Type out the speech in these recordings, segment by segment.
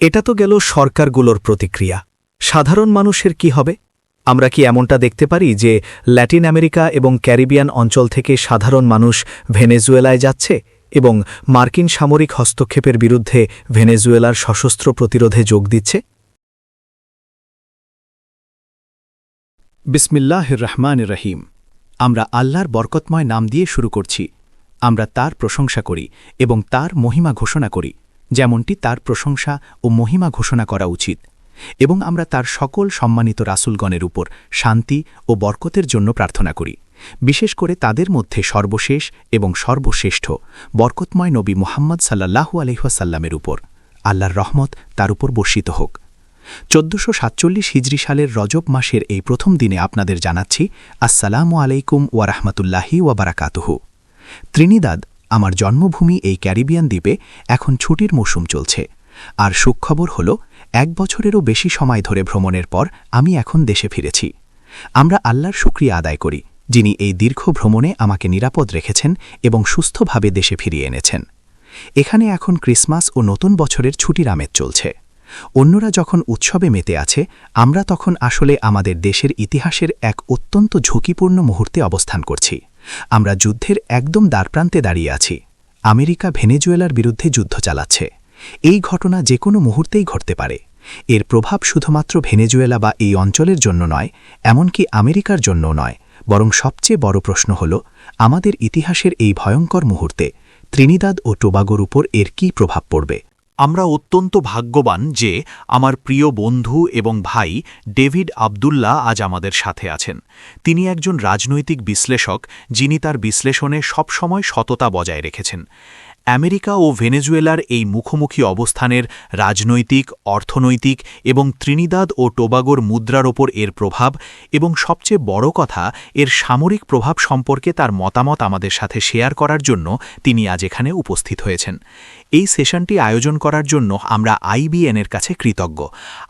এটা তো গেল সরকারগুলোর প্রতিক্রিয়া। সাধারণ মানুষের কি হবে? আমরা কি এমনটা দেখতে পারি যে ল্যাটিন আমেরিকা এবং ক্যারিবিয়ান অঞ্চল থেকে সাধারণ মানুষ ভেনেজুয়েলায় যাচ্ছে এবং মার্কিন সামরিক হস্তক্ষেপের বিরুদ্ধে ভেনেজুয়েলার সশস্ত্র প্রতিরোধে যোগ দিচ্ছে? বিসমিল্লাহির রহমানির রহিম। আমরা আল্লাহর বরকতময় নাম দিয়ে শুরু করছি। আমরা তার প্রশংসা করি এবং তার মহিমা ঘোষণা করি, যেমনটি তার প্রশংসা ও মহিমা ঘোষণা করা উচিত, এবং আমরা তার সকল সম্মানিত রাসূলগণের উপর শান্তি ও বরকতের জন্য প্রার্থনা করি, বিশেষ করে তাদের মধ্যে সর্বশেষ এবং সর্বশ্রেষ্ঠ বরকতময় নবী মুহাম্মদ সাল্লাল্লাহু আলাইহি ওয়াসাল্লামের উপর। আল্লাহর রহমত তার উপর বর্ষিত হোক। 1447 হিজরি সালের রজব মাসের এই প্রথম দিনে আপনাদের জানাচ্ছি আসসালামু আলাইকুম ওয়া রাহমাতুল্লাহি ওয়া বারাকাতুহু। ত্রিনিদাদ, আমার জন্মভূমি এই ক্যারিবিয়ান দ্বীপে এখন ছুটির মৌসুম চলছে, আর সুখবর হল 1 বছরেরও বেশি সময় ধরে ভ্রমণের পর আমি এখন দেশে ফিরেছি। আমরা আল্লাহর শুকরিয়া আদায় করি, যিনি এই দীর্ঘ ভ্রমণে আমাকে নিরাপদ রেখেছেন এবং সুস্থভাবে দেশে ফিরিয়ে এনেছেন। এখানে এখন ক্রিসমাস ও নতুন বছরের ছুটির আমেজ চলছে। অন্যরা যখন উৎসবে মেতে আছে, আমরা তখন আসলে আমাদের দেশের ইতিহাসের এক অত্যন্ত ঝুঁকিপূর্ণ মুহূর্তে অবস্থান করছি। আমরা যুদ্ধের একদম দ্বারপ্রান্তে দাঁড়িয়ে আছি। আমেরিকা ভেনেজুয়েলার বিরুদ্ধে যুদ্ধ চালাচ্ছে। এই ঘটনা যে কোনো মুহূর্তেই ঘটতে পারে। এর প্রভাব শুধুমাত্র ভেনেজুয়েলা বা এই অঞ্চলের জন্য নয়, এমনকি আমেরিকার জন্যও নয়, বরং সবচেয়ে বড় প্রশ্ন হল আমাদের ইতিহাসের এই ভয়ঙ্কর মুহূর্তে ত্রিনিদাদ ও টোবাগোর উপর এর কী প্রভাব পড়বে। আমরা অত্যন্ত ভাগ্যবান যে আমার প্রিয় বন্ধু এবং ভাই ডেভিড আবদুল্লাহ আজ আমাদের সাথে আছেন। তিনি একজন রাজনৈতিক বিশ্লেষক, যিনি তার বিশ্লেষণে সবসময় সততা বজায় রেখেছেন। আমেরিকা ও ভেনেজুয়েলার এই মুখোমুখি অবস্থানের রাজনৈতিক, অর্থনৈতিক এবং ত্রিনিদাদ ও টোবাগোর মুদ্রার ওপর এর প্রভাব এবং সবচেয়ে বড় কথা এর সামরিক প্রভাব সম্পর্কে তার মতামত আমাদের সাথে শেয়ার করার জন্য তিনি আজ এখানে উপস্থিত হয়েছেন। এই সেশনটি আয়োজন করার জন্য আমরা আইবিএনের কাছে কৃতজ্ঞ।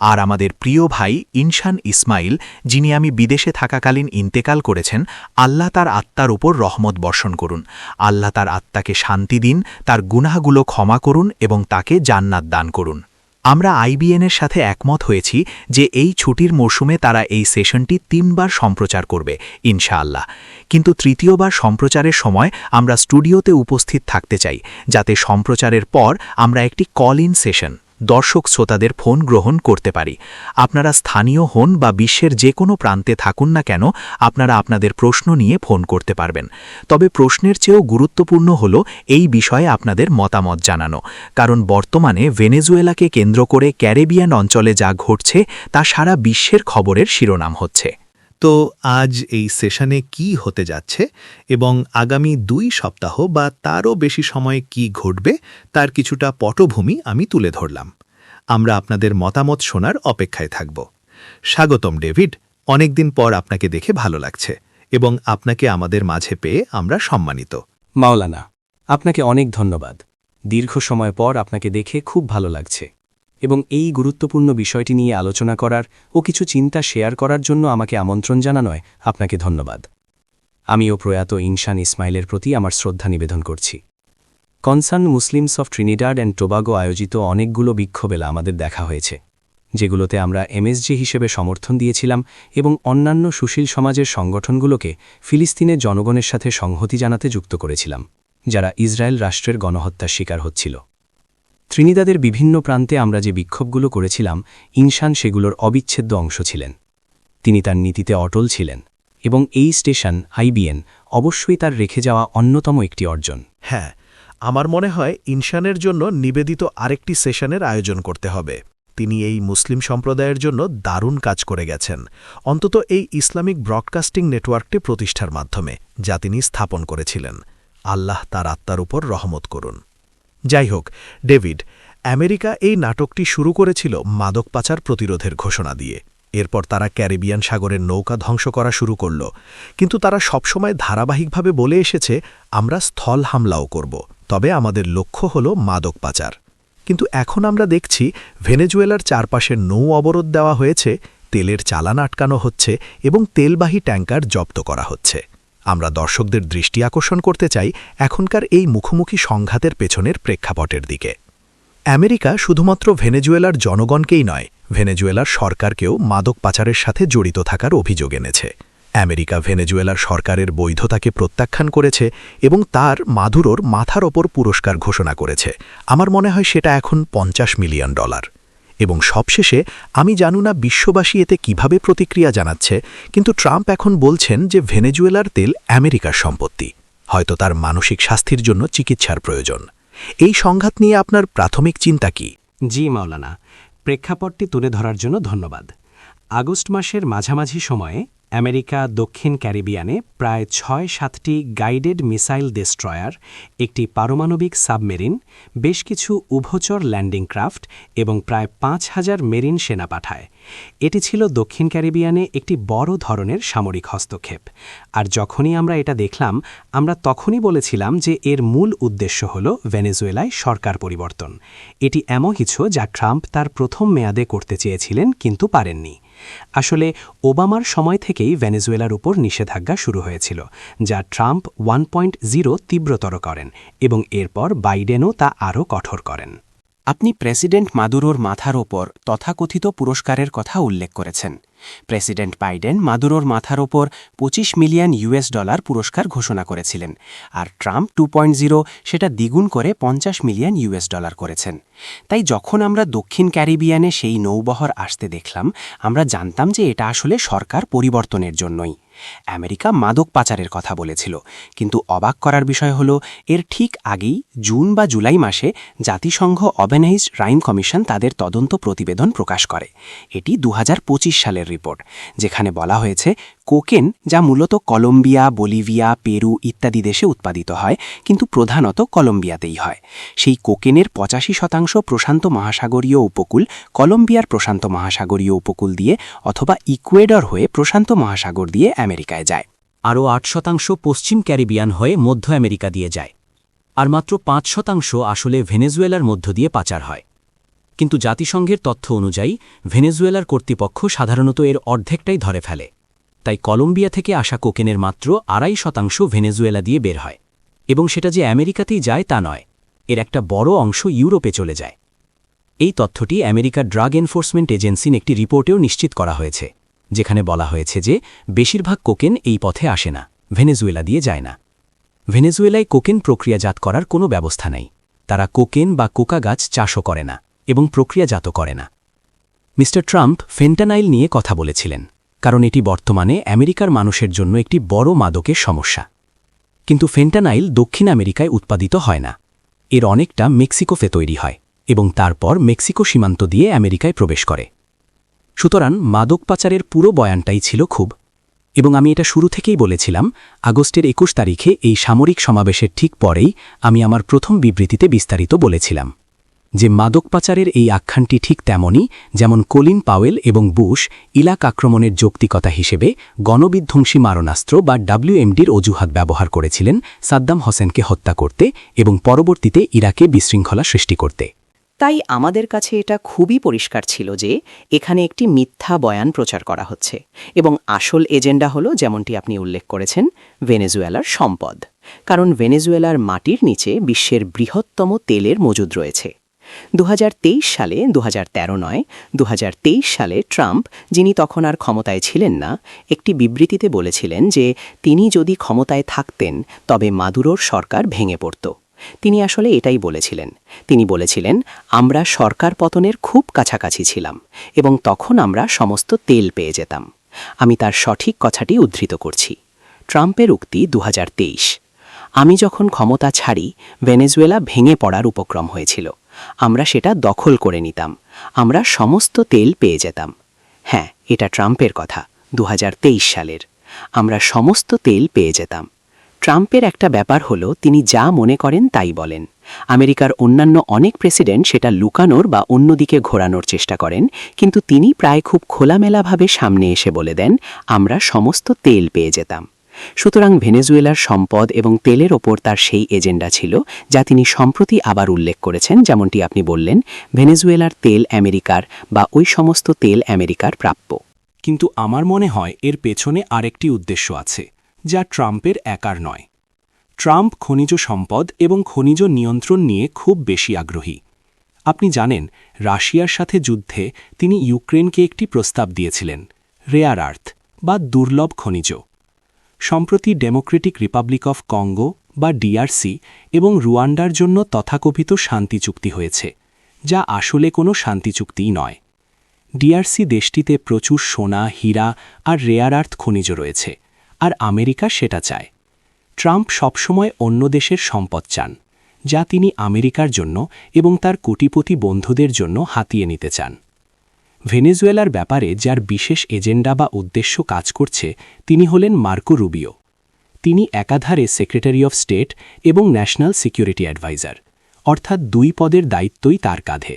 আর আমাদের প্রিয় ভাই ইনশান ইসমাইল, যিনি আমি বিদেশে থাকাকালীন ইন্তেকাল করেছেন, আল্লাহ তার আত্মার উপর রহমত বর্ষণ করুন। আল্লাহ তার আত্মাকে শান্তি দিন, তার গুনাহগুলো ক্ষমা করুন এবং তাকে জান্নাত দান করুন। আমরা আইবিএনের সাথে একমত হয়েছি যে এই ছুটির মরশুমে তারা এই সেশনটি 3 বার সম্প্রচার করবে ইনশাআল্লাহ। কিন্তু তৃতীয়বার সম্প্রচারের সময় আমরা স্টুডিওতে উপস্থিত থাকতে চাই, যাতে সম্প্রচারের পর আমরা একটি কল ইন সেশন দর্শক শ্রোতাদের ফোন গ্রহণ করতে পারি। আপনারা স্থানীয় হন বা বিশ্বের যে কোনো প্রান্তে থাকুন না কেন, আপনারা আপনাদের প্রশ্ন নিয়ে ফোন করতে পারবেন। তবে প্রশ্নের চেয়েও গুরুত্বপূর্ণ হল এই বিষয়ে আপনাদের মতামত জানানো, কারণ বর্তমানে ভেনেজুয়েলাকে কেন্দ্র করে ক্যারিবিয়ান অঞ্চলে যা ঘটছে তা সারা বিশ্বের খবরের শিরোনাম হচ্ছে। তো আজ এই সেশনে কি হতে যাচ্ছে এবং আগামী 2 সপ্তাহ বা তারও বেশি সময় কি ঘটবে তার কিছুটা পটভূমি আমি তুলে ধরলাম। আমরা আপনাদের মতামত শোনার অপেক্ষায় থাকব। স্বাগতম ডেভিড, অনেকদিন পর আপনাকে দেখে ভালো লাগছে এবং আপনাকে আমাদের মাঝে পেয়ে আমরা সম্মানিত। মাওলানা, আপনাকে অনেক ধন্যবাদ। দীর্ঘ সময় পর আপনাকে দেখে খুব ভালো লাগছে এবং এই গুরুত্বপূর্ণ বিষয়টি নিয়ে আলোচনা করার ও কিছু চিন্তা শেয়ার করার জন্য আমাকে আমন্ত্রণ জানানোয় আপনাকে ধন্যবাদ। আমিও প্রয়াত ইনশান ইসমাইলের প্রতি আমার শ্রদ্ধা নিবেদন করছি। Concern Muslims of Trinidad and Tobago আয়োজিত অনেকগুলো বিক্ষোভেলা আমাদের দেখা হয়েছে, যেগুলোতে আমরা এমএসজি হিসেবে সমর্থন দিয়েছিলাম এবং অন্যান্য সুশীল সমাজের সংগঠনগুলোকে ফিলিস্তিনের জনগণের সাথে সংহতি জানাতে যুক্ত করেছিলাম, যারা ইসরায়েল রাষ্ট্রের গণহত্যার শিকার হচ্ছিল। ত্রিনিদাদের বিভিন্ন প্রান্তে আমরা যে বিক্ষোভগুলো করেছিলাম, ইনশান সেগুলোর অবিচ্ছেদ্য অংশ ছিলেন। তিনি তার নীতিতে অটল ছিলেন এবং এই স্টেশন আইবিএন অবশ্যই তার রেখে যাওয়া অন্যতম একটি অর্জন। হ্যাঁ, আমার মনে হয় ইনশানের জন্য নিবেদিত আরেকটি সেশনের আয়োজন করতে হবে। তিনি এই মুসলিম সম্প্রদায়ের জন্য দারুণ কাজ করে গেছেন, অন্তত এই ইসলামিক ব্রডকাস্টিং নেটওয়ার্কটি প্রতিষ্ঠার মাধ্যমে, যা তিনি স্থাপন করেছিলেন। আল্লাহ তার আত্মার উপর রহমত করুন। যাই হোক ডেভিড, আমেরিকা এই নাটকটি শুরু করেছিল মাদক পাচার প্রতিরোধের ঘোষণা দিয়ে। এরপর তারা ক্যারিবিয়ান সাগরের নৌকা ধ্বংস করা শুরু করল, কিন্তু তারা সবসময় ধারাবাহিকভাবে বলে এসেছে, আমরা স্থল হামলাও করব, তবে আমাদের লক্ষ্য হল মাদক পাচার। কিন্তু এখন আমরা দেখছি ভেনেজুয়েলার চারপাশের নৌ অবরোধ দেওয়া হয়েছে, তেলের চালান আটকানো হচ্ছে এবং তেলবাহী ট্যাঙ্কার জব্দ করা হচ্ছে। আমরা দর্শকদের দৃষ্টি আকর্ষণ করতে চাই এখনকার এই মুখোমুখি সংঘাতের পেছনের প্রেক্ষাপটের দিকে। আমেরিকা শুধুমাত্র ভেনেজুয়েলার জনগণকেই নয়, ভেনেজুয়েলার সরকারকেও মাদক পাচারের সাথে জড়িত থাকার অভিযোগ এনেছে। আমেরিকা ভেনেজুয়েলার সরকারের বৈধতাকে প্রত্যাখ্যান করেছে এবং তার মাদুরোর মাথার ওপর পুরস্কার ঘোষণা করেছে। আমার মনে হয় সেটা এখন $50 মিলিয়ন। এবং সবশেষে আমি জানি না বিশ্ববাসী এতে কিভাবে প্রতিক্রিয়া জানাচ্ছে, কিন্তু ট্রাম্প এখন বলছেন যে ভেনেজুয়েলার তেল আমেরিকার সম্পত্তি। হয়তো তার মানসিক স্বাস্থ্যের জন্য চিকিৎসার প্রয়োজন। এই সংঘাত নিয়ে আপনার প্রাথমিক চিন্তা কি? জি মাওলানা, প্রেক্ষাপটটি তুলে ধরার জন্য ধন্যবাদ। আগস্ট মাসের মাঝামাঝি সময়ে আমেরিকা দক্ষিণ ক্যারিবিয়ানে প্রায় ৬-৭টি গাইডেড মিসাইল ডেস্ট্রয়ার, একটি পারমাণবিক সাবমেরিন, বেশ কিছু উভচর ল্যান্ডিং ক্রাফট এবং প্রায় ৫,০০০ মেরিন সেনা পাঠায়। এটি ছিল দক্ষিণ ক্যারিবিয়ানে একটি বড় ধরনের সামরিক হস্তক্ষেপ। আর যখনই আমরা এটা দেখলাম, আমরা তখনই বলেছিলাম যে এর মূল উদ্দেশ্য হল ভেনেজুয়েলায় সরকার পরিবর্তন। এটি এমন কিছু যা ট্রাম্প তার প্রথম মেয়াদে করতে চেয়েছিলেন কিন্তু পারেননি। আসলে ওবামার সময় থেকেই ভেনেজুয়েলার উপর নিষেধাজ্ঞা শুরু হয়েছিল, যা ট্রাম্প 1.0 তীব্রতর করেন এবং এরপর বাইডেনও তা আরও কঠোর করেন। আপনি প্রেসিডেন্ট মাদুরোর মাথার ওপর তথাকথিত পুরস্কারের কথা উল্লেখ করেছেন। প্রেসিডেন্ট বাইডেন মাদুরোর মাথার ওপর $25 মিলিয়ন পুরস্কার ঘোষণা করেছিলেন, আর ট্রাম্প 2.0 সেটা দ্বিগুণ করে $50 মিলিয়ন করেছেন। তাই যখন আমরা দক্ষিণ ক্যারিবিয়ানে সেই নৌবহর আসতে দেখলাম, আমরা জানতাম যে এটা আসলে সরকার পরিবর্তনের জন্যই। আমেরিকা মাদক পাচারের কথা বলেছিল, কিন্তু অবাক করার বিষয় হল এর ঠিক আগেই জুন বা জুলাই মাসে জাতিসংঘ অর্গানাইজড ক্রাইম কমিশন তাদের তদন্ত প্রতিবেদন প্রকাশ করে। এটি 2025 সালের রিপোর্ট, যেখানে বলা হয়েছে কোকেন, যা মূলত কলম্বিয়া, বলিভিয়া, পেরু ইত্যাদি দেশে উৎপাদিত হয়, কিন্তু প্রধানত কলম্বিয়াতেই হয়। সেই কোকেনের 85% প্রশান্ত মহাসাগরীয় উপকূল, কলম্বিয়ার প্রশান্ত মহাসাগরীয় উপকূল দিয়ে অথবা ইকুয়েডর হয়ে প্রশান্ত মহাসাগর দিয়ে আমেরিকায় যায়। আরও 8% পশ্চিম ক্যারিবিয়ান হয়ে মধ্য আমেরিকা দিয়ে যায়। আর মাত্র 5% আসলে ভেনেজুয়েলার মধ্য দিয়ে পাচার হয়। কিন্তু জাতিসংঘের তথ্য অনুযায়ী ভেনেজুয়েলার কর্তৃপক্ষ সাধারণত এর অর্ধেকটাই ধরে ফেলে। তাই কলম্বিয়া থেকে আসা কোকেনের মাত্র 2.5% ভেনেজুয়েলা দিয়ে বের হয়, এবং সেটা যে আমেরিকাতেই যায় তা নয়, এর একটা বড় অংশ ইউরোপে চলে যায়। এই তথ্যটি আমেরিকার ড্রাগ এনফোর্সমেন্ট এজেন্সির একটি রিপোর্টেও নিশ্চিত করা হয়েছে, যেখানে বলা হয়েছে যে বেশিরভাগ কোকেন এই পথে আসে না, ভেনেজুয়েলা দিয়ে যায় না। ভেনেজুয়েলায় কোকেন প্রক্রিয়াজাত করার কোনো ব্যবস্থা নেই। তারা কোকেন বা কোকা গাছ চাষও করে না এবং প্রক্রিয়াজাত করে না। মিস্টার ট্রাম্প ফেন্টানাইল নিয়ে কথা বলেছিলেন, কারণ এটি বর্তমানে আমেরিকার মানুষের জন্য একটি বড় মাদকের সমস্যা। কিন্তু ফেন্টানাইল দক্ষিণ আমেরিকায় উৎপাদিত হয় না। এর অনেকটা মেক্সিকোতে তৈরি হয় এবং তারপর মেক্সিকো সীমান্ত দিয়ে আমেরিকায় প্রবেশ করে। সুতরাং মাদক পাচারের পুরো বয়ানটাই ছিল খুব, এবং আমি এটা শুরু থেকেই বলেছিলাম। আগস্টের 21 তারিখে এই সামরিক সমাবেশের ঠিক পরেই আমি আমার প্রথম বিবৃতিতে বিস্তারিত বলেছিলাম যে মাদক পাচারের এই আখ্যানটি ঠিক তেমনই যেমন কলিন পাওয়েল এবং বুশ ইরাক আক্রমণের যৌক্তিকতা হিসেবে গণবিধ্বংসী মারণাস্ত্র বা WMDর অজুহাত ব্যবহার করেছিলেন সাদ্দাম হোসেনকে হত্যা করতে এবং পরবর্তীতে ইরাকে বিশৃঙ্খলা সৃষ্টি করতে। তাই আমাদের কাছে এটা খুবই পরিষ্কার ছিল যে এখানে একটি মিথ্যা বয়ান প্রচার করা হচ্ছে এবং আসল এজেন্ডা হলো, যেমনটি আপনি উল্লেখ করেছেন, ভেনেজুয়েলার সম্পদ। কারণ ভেনেজুয়েলার মাটির নিচে বিশ্বের বৃহত্তম তেলের মজুদ রয়েছে। 2023 সালে 2013 নয়, 2023 সালে ট্রাম্প, যিনি তখন আর ক্ষমতায় ছিলেন না, একটি বিবৃতিতে বলেছিলেন যে তিনি যদি ক্ষমতায় থাকতেন তবে মাদুরোর সরকার ভেঙে পড়ত। তিনি আসলে এটাই বলেছিলেন। তিনি বলেছিলেন, আমরা সরকার পতনের খুব কাছাকাছি ছিলাম এবং তখন আমরা সমস্ত তেল পেয়ে যেতাম। আমি তার সঠিক কথাটি উদ্ধৃত করছি। ট্রাম্পের উক্তি 2023। আমি যখন ক্ষমতা ছাড়ি, ভেনেজুয়েলা ভেঙে পড়ার উপক্রম হয়েছিল। আমরা সেটা দখল করে নিতাম। আমরা সমস্ত তেল পেয়ে যেতাম। হ্যাঁ, এটা ট্রাম্পের কথা, 2023 সালের। আমরা সমস্ত তেল পেয়ে যেতাম। ট্রাম্পের একটা ব্যাপার হলো, তিনি যা মনে করেন তাই বলেন। আমেরিকার অন্যান্য অনেক প্রেসিডেন্ট সেটা লুকানোর বা অন্যদিকে ঘোরানোর চেষ্টা করেন, কিন্তু তিনি প্রায় খুব খোলামেলাভাবে সামনে এসে বলে দেন, আমরা সমস্ত তেল পেয়ে যেতাম। সুতরাং ভেনেজুয়েলার সম্পদ এবং তেলের ওপর তার সেই এজেন্ডা ছিল, যা তিনি সম্প্রতি আবার উল্লেখ করেছেন। যেমনটি আপনি বললেন, ভেনেজুয়েলার তেল আমেরিকার বা ওই সমস্ত তেল আমেরিকার প্রাপ্য। কিন্তু আমার মনে হয় এর পেছনে আরেকটি উদ্দেশ্য আছে, যা ট্রাম্পের একার নয়। ট্রাম্প খনিজ সম্পদ এবং খনিজ নিয়ন্ত্রণ নিয়ে খুব বেশি আগ্রহী। আপনি জানেন রাশিয়ার সাথে যুদ্ধে তিনি ইউক্রেনকে একটি প্রস্তাব দিয়েছিলেন, রেয়ার আর্থ বা দুর্লভ খনিজ। সম্প্রতি ডেমোক্রেটিক রিপাবলিক অফ কঙ্গো বা ডিআরসি এবং রুয়ান্ডার জন্য তথাকথিত শান্তি চুক্তি হয়েছে, যা আসলে কোনো শান্তি চুক্তিই নয়। ডিআরসি দেশটিতে প্রচুর সোনা, হীরা আর রেয়ার আর্থ খনিজ রয়েছে, আর আমেরিকা সেটা চায়। ট্রাম্প সবসময় অন্য দেশের সম্পদ চান, যা তিনি আমেরিকার জন্য এবং তার কোটিপতি বন্ধুদের জন্য হাতিয়ে নিতে চান। ভেনেজুয়েলার ব্যাপারে যার বিশেষ এজেন্ডা বা উদ্দেশ্য কাজ করছে তিনি হলেন মার্কো রুবিও। তিনি একাধারে সেক্রেটারি অফ স্টেট এবং ন্যাশনাল সিকিউরিটি অ্যাডভাইজার, অর্থাৎ দুই পদের দায়িত্বই তার কাঁধে।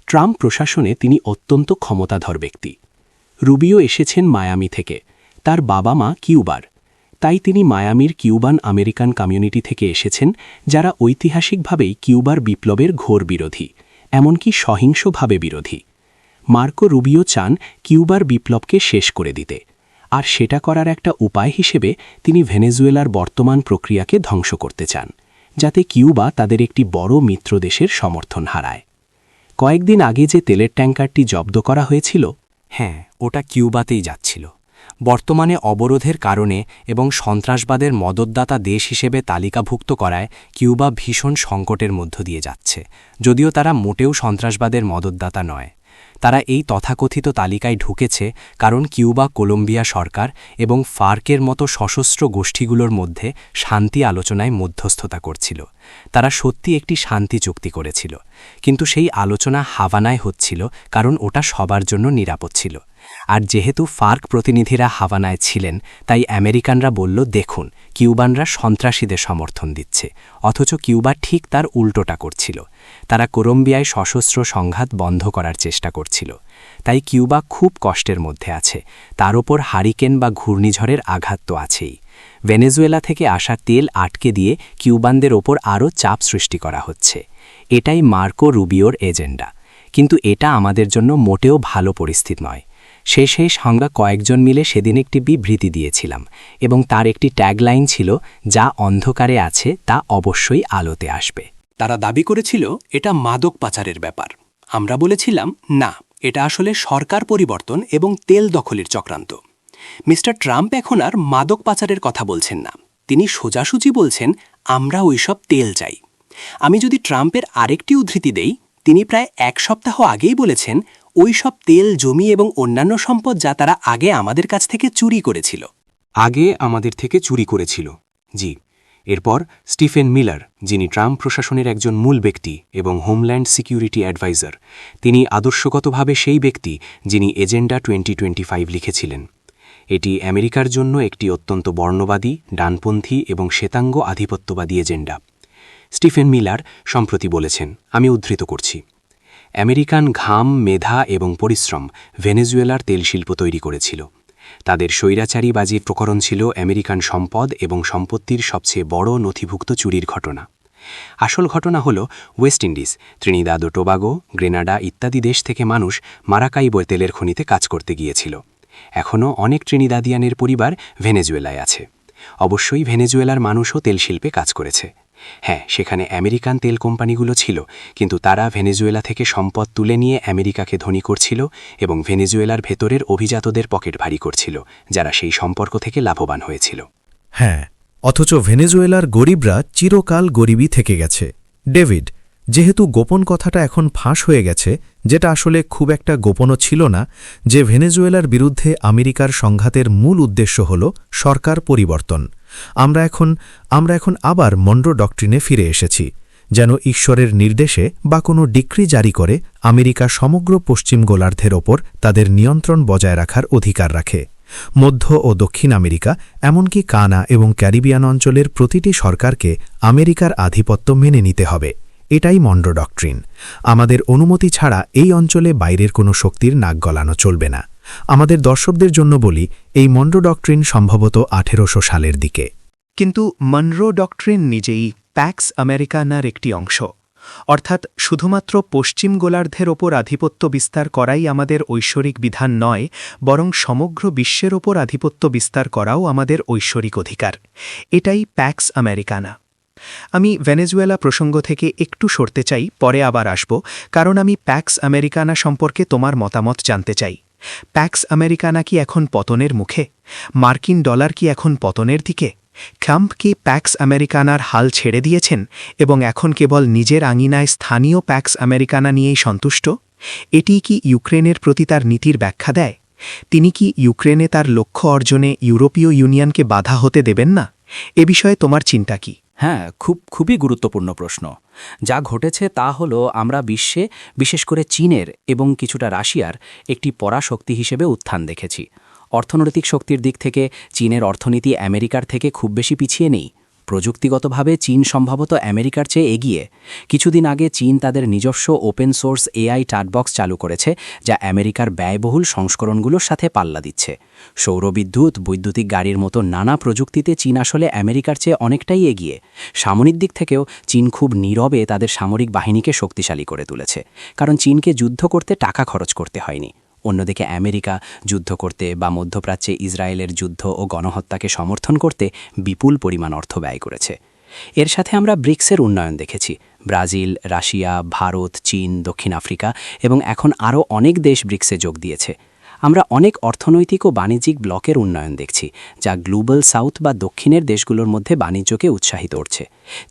ট্রাম্প প্রশাসনে তিনি অত্যন্ত ক্ষমতাধর ব্যক্তি। রুবিও এসেছেন মায়ামি থেকে, তার বাবা মা কিউবার, তাই তিনি মায়ামির কিউবান আমেরিকান কমিউনিটি থেকে এসেছেন, যারা ঐতিহাসিকভাবেই কিউবার বিপ্লবের ঘোর বিরোধী, এমনকি সহিংসভাবে বিরোধী। মার্কো রুবিও চান কিউবার বিপ্লবকে শেষ করে দিতে, আর সেটা করার একটা উপায় হিসেবে তিনি ভেনেজুয়েলার বর্তমান প্রক্রিয়াকে ধ্বংস করতে চান, যাতে কিউবা তাদের একটি বড় মিত্র দেশের সমর্থন হারায়। কয়েকদিন আগে যে তেলের ট্যাঙ্কারটি জব্দ করা হয়েছিল, হ্যাঁ, ওটা কিউবাতেই যাচ্ছিল। বর্তমানে অবরোধের কারণে এবং সন্ত্রাসবাদের মদতদাতা দেশ হিসেবে তালিকাভুক্ত করায় কিউবা ভীষণ সংকটের মধ্য দিয়ে যাচ্ছে, যদিও তারা মোটেও সন্ত্রাসবাদের মদতদাতা নয়। তারা এই তথাকথিত তালিকায় ঢুকেছে কারণ কিউবা কলম্বিয়া সরকার এবং ফার্কের মতো সশস্ত্র গোষ্ঠীগুলোর মধ্যে শান্তি আলোচনায় মধ্যস্থতা করছিল। তারা সত্যি একটি শান্তি চুক্তি করেছিল, কিন্তু সেই আলোচনা হাভানায় হচ্ছিল কারণ ওটা সবার জন্য নিরাপদ ছিল। আর যেহেতু ফার্ক প্রতিনিধিরা হাভানায় ছিলেন, তাই আমেরিকানরা বলল, দেখুন, কিউবানরা সন্ত্রাসীদের সমর্থন দিচ্ছে, অথচ কিউবা ঠিক তার উল্টোটা করছিল। তারা কলম্বিয়ায় সশস্ত্র সংঘাত বন্ধ করার চেষ্টা করছিল। তাই কিউবা খুব কষ্টের মধ্যে আছে। তার ওপর হারিকেন বা ঘূর্ণিঝড়ের আঘাত তো আছেই। ভেনেজুয়েলা থেকে আসা তেল আটকে দিয়ে কিউবানদের ওপর আরও চাপ সৃষ্টি করা হচ্ছে। এটাই মার্কো রুবিওর এজেন্ডা। কিন্তু এটা আমাদের জন্য মোটেও ভালো পরিস্থিতি নয়। সেই সঙ্গে কয়েকজন মিলে সেদিন একটি বিবৃতি দিয়েছিলাম, এবং তার একটি ট্যাগলাইন ছিল, যা অন্ধকারে আছে তা অবশ্যই আলোতে আসবে। তারা দাবি করেছিল এটা মাদক পাচারের ব্যাপার। আমরা বলেছিলাম, না, এটা আসলে সরকার পরিবর্তন এবং তেল দখলের চক্রান্ত। মিস্টার ট্রাম্প এখন আর মাদক পাচারের কথা বলছেন না, তিনি সোজাসুজি বলছেন, আমরা ওইসব তেল চাই। আমি যদি ট্রাম্পের আরেকটি উদ্ধৃতি দেই, তিনি প্রায় 1 সপ্তাহ আগেই বলেছেন, ওই সব তেল, জমি এবং অন্যান্য সম্পদ যা তারা আগে আমাদের কাছ থেকে চুরি করেছিল। আগে আমাদের থেকে চুরি করেছিল, জি। এরপর স্টিফেন মিলার, যিনি ট্রাম্প প্রশাসনের একজন মূল ব্যক্তি এবং হোমল্যান্ড সিকিউরিটি অ্যাডভাইজার, তিনি আদর্শগতভাবে সেই ব্যক্তি যিনি এজেন্ডা 2025 লিখেছিলেন। এটি আমেরিকার জন্য একটি অত্যন্ত বর্ণবাদী, ডানপন্থী এবং শ্বেতাঙ্গ আধিপত্যবাদী এজেন্ডা। স্টিফেন মিলার সম্প্রতি বলেছেন, আমি উদ্ধৃত করছি, আমেরিকান ঘাম, মেধা এবং পরিশ্রম ভেনেজুয়েলার তেলশিল্প তৈরি করেছিল। তাদের স্বৈরাচারীবাজি প্রকরণ ছিল আমেরিকান সম্পদ এবং সম্পত্তির সবচেয়ে বড় নথিভুক্ত চুরির ঘটনা। আসল ঘটনা হল ওয়েস্ট ইন্ডিজ, ত্রিনিদাদ ও টোবাগো, গ্রেনাডা ইত্যাদি দেশ থেকে মানুষ মারাকাইবো তেলের খনিতে কাজ করতে গিয়েছিল। এখনও অনেক ট্রিনিদাদিয়ানের পরিবার ভেনেজুয়েলায় আছে। অবশ্যই ভেনেজুয়েলার মানুষও তেলশিল্পে কাজ করেছে। হ্যাঁ, সেখানে আমেরিকান তেল কোম্পানিগুলো ছিল, কিন্তু তারা ভেনেজুয়েলা থেকে সম্পদ তুলে নিয়ে আমেরিকাকে ধনী করছিল এবং ভেনেজুয়েলার ভেতরের অভিজাতদের পকেট ভারী করছিল, যারা সেই সম্পর্ক থেকে লাভবান হয়েছিল। হ্যাঁ, অথচ ভেনেজুয়েলার গরিবরা চিরকাল গরিবই থেকে গেছে। ডেভিড, যেহেতু গোপন কথাটা এখন ফাঁস হয়ে গেছে, যেটা আসলে খুব একটা গোপনও ছিল না, যে ভেনেজুয়েলার বিরুদ্ধে আমেরিকার সংঘাতের মূল উদ্দেশ্য হল সরকার পরিবর্তন। আমরা এখন আবার মনরো ডক্ট্রিনে ফিরে এসেছি, যেন ঈশ্বরের নির্দেশে বা কোনো ডিক্রি জারি করে আমেরিকা সমগ্র পশ্চিম গোলার্ধের ওপর তাদের নিয়ন্ত্রণ বজায় রাখার অধিকার রাখে। মধ্য ও দক্ষিণ আমেরিকা, এমনকি কানা এবং ক্যারিবিয়ান অঞ্চলের প্রতিটি সরকারকে আমেরিকার আধিপত্য মেনে নিতে হবে। এটাই মনরো ডক্ট্রিন। আমাদের অনুমতি ছাড়া এই অঞ্চলে বাইরের কোনো শক্তির নাক গলানো চলবে না। আমাদের দর্শকদের জন্য বলি, এই মনরো ডক্ট্রিন সম্ভবত 1800 সালের দিকে। কিন্তু মনরো ডক্ট্রিন নিজেই প্যাক্স আমেরিকানার একটি অংশ, অর্থাৎ শুধুমাত্র পশ্চিম গোলার্ধের ওপর আধিপত্য বিস্তার করাই আমাদের ঐশ্বরিক বিধান নয়, বরং সমগ্র বিশ্বের ওপর আধিপত্য বিস্তার করাও আমাদের ঐশ্বরিক অধিকার। এটাই প্যাক্স আমেরিকানা। আমি ভেনেজুয়েলা প্রসঙ্গ থেকে একটু সরতে চাই, পরে আবার আসব, কারণ আমি প্যাক্স আমেরিকানা সম্পর্কে তোমার মতামত জানতে চাই। প্যাক্স আমেরিকানা কি এখন পতনের মুখে? মার্কিন ডলার কি এখন পতনের দিকে? ট্রাম্প কি প্যাক্স আমেরিকানার হাল ছেড়ে দিয়েছেন এবং এখন কেবল নিজের আঙিনায় স্থানীয় প্যাক্স আমেরিকানা নিয়েই সন্তুষ্ট? এটি কি ইউক্রেনের প্রতি তার নীতির ব্যাখ্যা দেয়? তিনি কি ইউক্রেনে তার লক্ষ্য অর্জনে ইউরোপীয় ইউনিয়নকে বাধা হতে দেবেন না? এ বিষয়ে তোমার চিন্তা কি? হ্যাঁ, খুবই গুরুত্বপূর্ণ প্রশ্ন। যা ঘটেছে তা হলো আমরা বিশ্বে, বিশেষ করে চীনের এবং কিছুটা রাশিয়ার একটি পরাশক্তি হিসেবে উত্থান দেখেছি। অর্থনৈতিক শক্তির দিক থেকে চীনের অর্থনীতি আমেরিকার থেকে খুব বেশি পিছিয়ে নেই। প্রযুক্তিগতভাবে চীন সম্ভবত আমেরিকার চেয়ে এগিয়ে। কিছুদিন আগে চীন তাদের নিজস্ব ওপেন সোর্স এআই চ্যাটবক্স চালু করেছে, যা আমেরিকার ব্যয়বহুল সংস্করণগুলোর সাথে পাল্লা দিচ্ছে। সৌরবিদ্যুৎ, বৈদ্যুতিক গাড়ির মতো নানা প্রযুক্তিতে চীন আসলে আমেরিকার চেয়ে অনেকটাই এগিয়ে। সামরিক দিক থেকেও চীন খুব নীরবে তাদের সামরিক বাহিনীকে শক্তিশালী করে তুলেছে, কারণ চীনকে যুদ্ধ করতে টাকা খরচ করতে হয়নি। অন্যদিকে আমেরিকা যুদ্ধ করতে বা মধ্যপ্রাচ্যে ইসরায়েলের যুদ্ধ ও গণহত্যাকে সমর্থন করতে বিপুল পরিমাণ অর্থ ব্যয় করেছে। এর সাথে আমরা ব্রিক্সের উন্নয়ন দেখেছি। ব্রাজিল, রাশিয়া, ভারত, চীন, দক্ষিণ আফ্রিকা এবং এখন আরও অনেক দেশ ব্রিক্সে যোগ দিয়েছে। আমরা অনেক অর্থনৈতিক ও বাণিজ্যিক ব্লকের উন্নয়ন দেখছি, যা গ্লোবাল সাউথ বা দক্ষিণের দেশগুলোর মধ্যে বাণিজ্যকে উৎসাহিত করছে।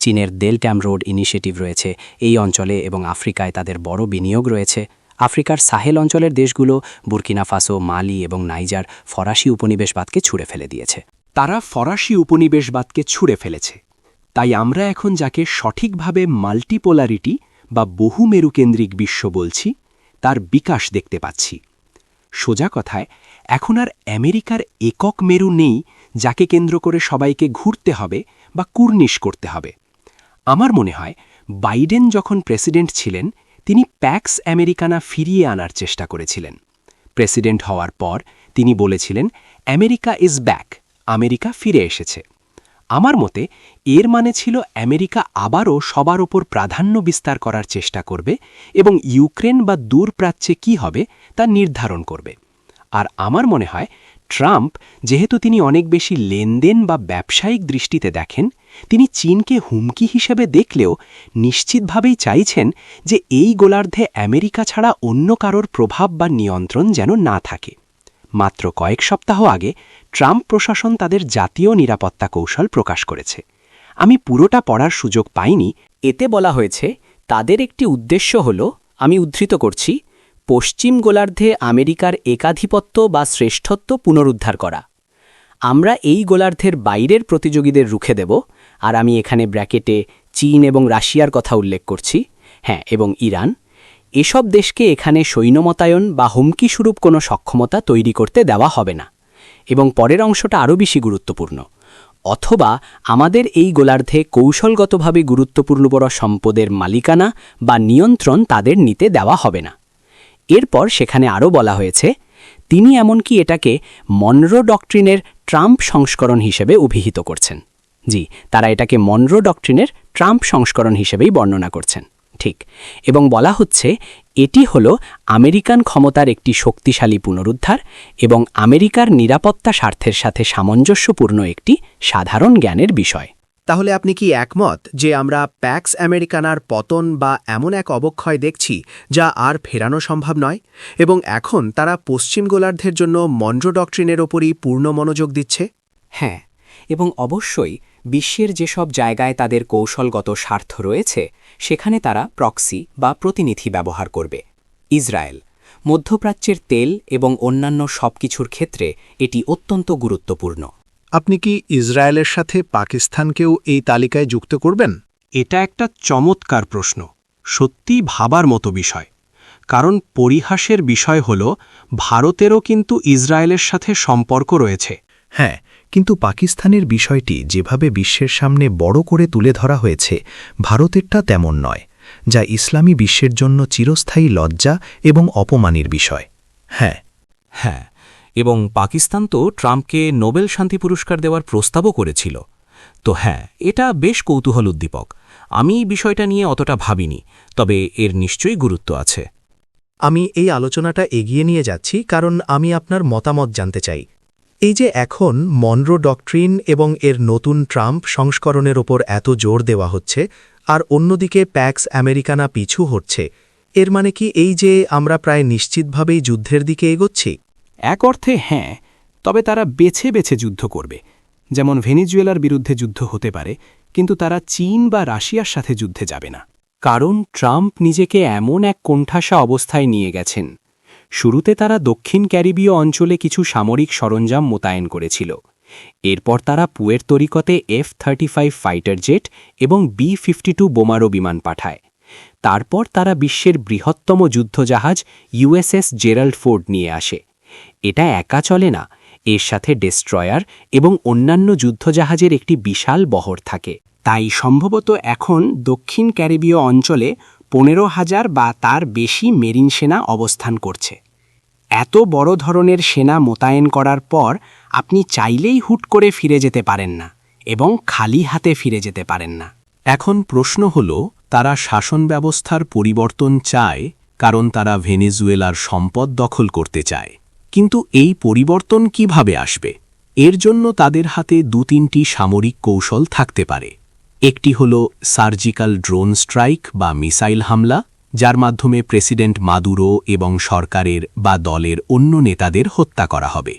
চীনের বেল্ট অ্যান্ড রোড ইনিশিয়েটিভ রয়েছে এই অঞ্চলে এবং আফ্রিকায় তাদের বড় বিনিয়োগ রয়েছে। আফ্রিকার সাহেল অঞ্চলের দেশগুলো বুর্কিনা ফাসো, মালি এবং নাইজার ফরাসি উপনিবেশবাদকে ছুঁড়ে ফেলে দিয়েছে। তারা ফরাসি উপনিবেশবাদকে ছুঁড়ে ফেলেছে। তাই আমরা এখন যাকে সঠিকভাবে মাল্টিপোলারিটি বা বহুমেরুকেন্দ্রিক বিশ্ব বলছি, তার বিকাশ দেখতে পাচ্ছি। সোজা কথায়, এখন আর আমেরিকার একক মেরু নেই যাকে কেন্দ্র করে সবাইকে ঘুরতে হবে বা কুর্নিশ করতে হবে। আমার মনে হয় বাইডেন যখন প্রেসিডেন্ট ছিলেন, তিনি প্যাক্স আমেরিকানা ফিরিয়ে আনার চেষ্টা করেছিলেন। প্রেসিডেন্ট হওয়ার পর তিনি বলেছিলেন, আমেরিকা ইজ ব্যাক, আমেরিকা ফিরে এসেছে। আমার মতে এর মানে ছিল আমেরিকা আবারও সবার ওপর প্রাধান্য বিস্তার করার চেষ্টা করবে এবং ইউক্রেন বা দূরপ্রাচ্যে কী হবে তা নির্ধারণ করবে। আর আমার মনে হয় ট্রাম্প, যেহেতু তিনি অনেক বেশি লেনদেন বা ব্যবসায়িক দৃষ্টিতে দেখেন, তিনি চীনকে হুমকি হিসেবে দেখলেও নিশ্চিতভাবেই চাইছেন যে এই গোলার্ধে আমেরিকা ছাড়া অন্য কারোর প্রভাব বা নিয়ন্ত্রণ যেন না থাকে। মাত্র কয়েক সপ্তাহ আগে ট্রাম্প প্রশাসন তাদের জাতীয় নিরাপত্তা কৌশল প্রকাশ করেছে। আমি পুরোটা পড়ার সুযোগ পাইনি। এতে বলা হয়েছে তাদের একটি উদ্দেশ্য হল, আমি উদ্ধৃত করছি, পশ্চিম গোলার্ধে আমেরিকার একাধিপত্য বা শ্রেষ্ঠত্ব পুনরুদ্ধার করা। আমরা এই গোলার্ধের বাইরের প্রতিযোগীদের রুখে দেব। আর আমি এখানে ব্র্যাকেটে চীন এবং রাশিয়ার কথা উল্লেখ করছি, হ্যাঁ, এবং ইরান। এসব দেশকে এখানে সৈন্য মোতায়েন বা হুমকিস্বরূপ কোনো সক্ষমতা তৈরি করতে দেওয়া হবে না। এবং পরের অংশটা আরও বেশি গুরুত্বপূর্ণ। অথবা আমাদের এই গোলার্ধে কৌশলগতভাবে গুরুত্বপূর্ণ বড় সম্পদের মালিকানা বা নিয়ন্ত্রণ তাদের নিতে দেওয়া হবে না। এরপর সেখানে আরও বলা হয়েছে, তিনি এমনকি এটাকে মনরো ডক্ট্রিনের ট্রাম্প সংস্করণ হিসেবে অভিহিত করছেন। জি, তারা এটাকে মনরো ডক্ট্রিনের ট্রাম্প সংস্করণ হিসেবেই বর্ণনা করছেন, ঠিক। এবং বলা হচ্ছে এটি হল আমেরিকান ক্ষমতার একটি শক্তিশালী পুনরুদ্ধার এবং আমেরিকার নিরাপত্তা স্বার্থের সাথে সামঞ্জস্যপূর্ণ একটি সাধারণ জ্ঞানের বিষয়। তাহলে আপনি কি একমত যে আমরা প্যাক্স আমেরিকানার পতন বা এমন এক অবক্ষয় দেখছি যা আর ফেরানো সম্ভব নয়, এবং এখন তারা পশ্চিম গোলার্ধের জন্য মনরো ডক্ট্রিনের ওপরই পূর্ণ মনোযোগ দিচ্ছে? হ্যাঁ, এবং অবশ্যই বিশ্বের যেসব জায়গায় তাদের কৌশলগত স্বার্থ রয়েছে সেখানে তারা প্রক্সি বা প্রতিনিধি ব্যবহার করবে। ইসরায়েল, মধ্যপ্রাচ্যের তেল এবং অন্যান্য সবকিছুর ক্ষেত্রে এটি অত্যন্ত গুরুত্বপূর্ণ। আপনি কি ইসরায়েলের সাথে পাকিস্তানকেও এই তালিকায় যুক্ত করবেন? এটা একটা চমৎকার প্রশ্ন, সত্যিই ভাবার মতো বিষয়। কারণ পরিহাসের বিষয় হল ভারতেরও কিন্তু ইসরায়েলের সাথে সম্পর্ক রয়েছে। হ্যাঁ, কিন্তু পাকিস্তানের বিষয়টি যেভাবে বিশ্বের সামনে বড় করে তুলে ধরা হয়েছে, ভারতেরটা তেমন নয়, যা ইসলামী বিশ্বের জন্য চিরস্থায়ী লজ্জা এবং অপমানের বিষয়। হ্যাঁ, এবং পাকিস্তান তো ট্রাম্পকে নোবেল শান্তি পুরস্কার দেওয়ার প্রস্তাবও করেছিল। তো হ্যাঁ, এটা বেশ কৌতূহল উদ্দীপক। আমি বিষয়টা নিয়ে অতটা ভাবিনি, তবে এর নিশ্চয়ই গুরুত্ব আছে। আমি এই আলোচনাটা এগিয়ে নিয়ে যাচ্ছি কারণ আমি আপনার মতামত জানতে চাই। এই যে এখন মনরো ডকট্রিন এবং এর নতুন ট্রাম্প সংস্করণের ওপর এত জোর দেওয়া হচ্ছে আর অন্যদিকে প্যাক্স আমেরিকানা পিছু হচ্ছে, এর মানে কি এই যে আমরা প্রায় নিশ্চিতভাবেই যুদ্ধের দিকে এগোচ্ছি? এক অর্থে হ্যাঁ, তবে তারা বেছে বেছে যুদ্ধ করবে। যেমন ভেনিজুয়েলার বিরুদ্ধে যুদ্ধ হতে পারে, কিন্তু তারা চীন বা রাশিয়ার সাথে যুদ্ধে যাবে না। কারণ ট্রাম্প নিজেকে এমন এক কোণঠাসা অবস্থায় নিয়ে গেছেন। শুরুতে তারা দক্ষিণ ক্যারিবীয় অঞ্চলে কিছু সামরিক সরঞ্জাম মোতায়েন করেছিল। এরপর তারা পুয়ের্তো রিকোতে F-35 ফাইটার জেট এবং B-52 বোমারু বিমান পাঠায়। তারপর তারা বিশ্বের বৃহত্তম যুদ্ধজাহাজ USS জেরাল্ড ফোর্ড নিয়ে আসে। এটা একা চলে না, এর সাথে ডেস্ট্রয়ার এবং অন্যান্য যুদ্ধজাহাজের একটি বিশাল বহর থাকে। তাই সম্ভবত এখন দক্ষিণ ক্যারিবীয় অঞ্চলে 15,000 বা তার বেশি মেরিন সেনা অবস্থান করছে। এত বড় ধরনের সেনা মোতায়েন করার পর আপনি চাইলেই হুট করে ফিরে যেতে পারেন না এবং খালি হাতে ফিরে যেতে পারেন না। এখন প্রশ্ন হল, তারা শাসন ব্যবস্থার পরিবর্তন চায় কারণ তারা ভেনেজুয়েলার সম্পদ দখল করতে চায়। কিন্তু এই পরিবর্তন কিভাবে আসবে? এর জন্য তাদের হাতে 2-3টি সামরিক কৌশল থাকতে পারে। একটি হল সার্জিক্যাল ড্রোন স্ট্রাইক বা মিসাইল হামলা, যার মাধ্যমে প্রেসিডেন্ট মাদুরো এবং সরকারের বা দলের অন্য নেতাদের হত্যা করা হবে।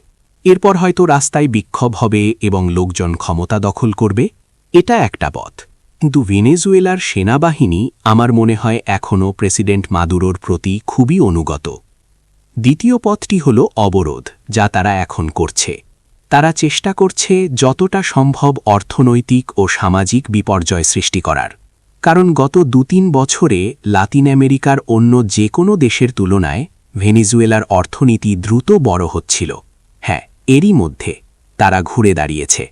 এরপর হয়তো রাস্তায় বিক্ষোভ হবে এবং লোকজন ক্ষমতা দখল করবে। এটা একটা পথ। কিন্তু ভেনেজুয়েলার সেনাবাহিনী আমার মনে হয় এখনও প্রেসিডেন্ট মাদুরোর প্রতি খুবই অনুগত। দ্বিতীয় পথটি হল অবরোধ, যা তারা এখন করছে। তারা চেষ্টা করছে যতটা সম্ভব অর্থনৈতিক ও সামাজিক বিপর্যয় সৃষ্টি করার। কারণ গত 2-3 বছরে লাতিন আমেরিকার অন্য যে কোনো দেশের তুলনায় ভেনেজুয়েলার অর্থনীতি দ্রুত বড় হচ্ছিল। হ্যাঁ, এরই মধ্যে তারা ঘুরে দাঁড়িয়েছে।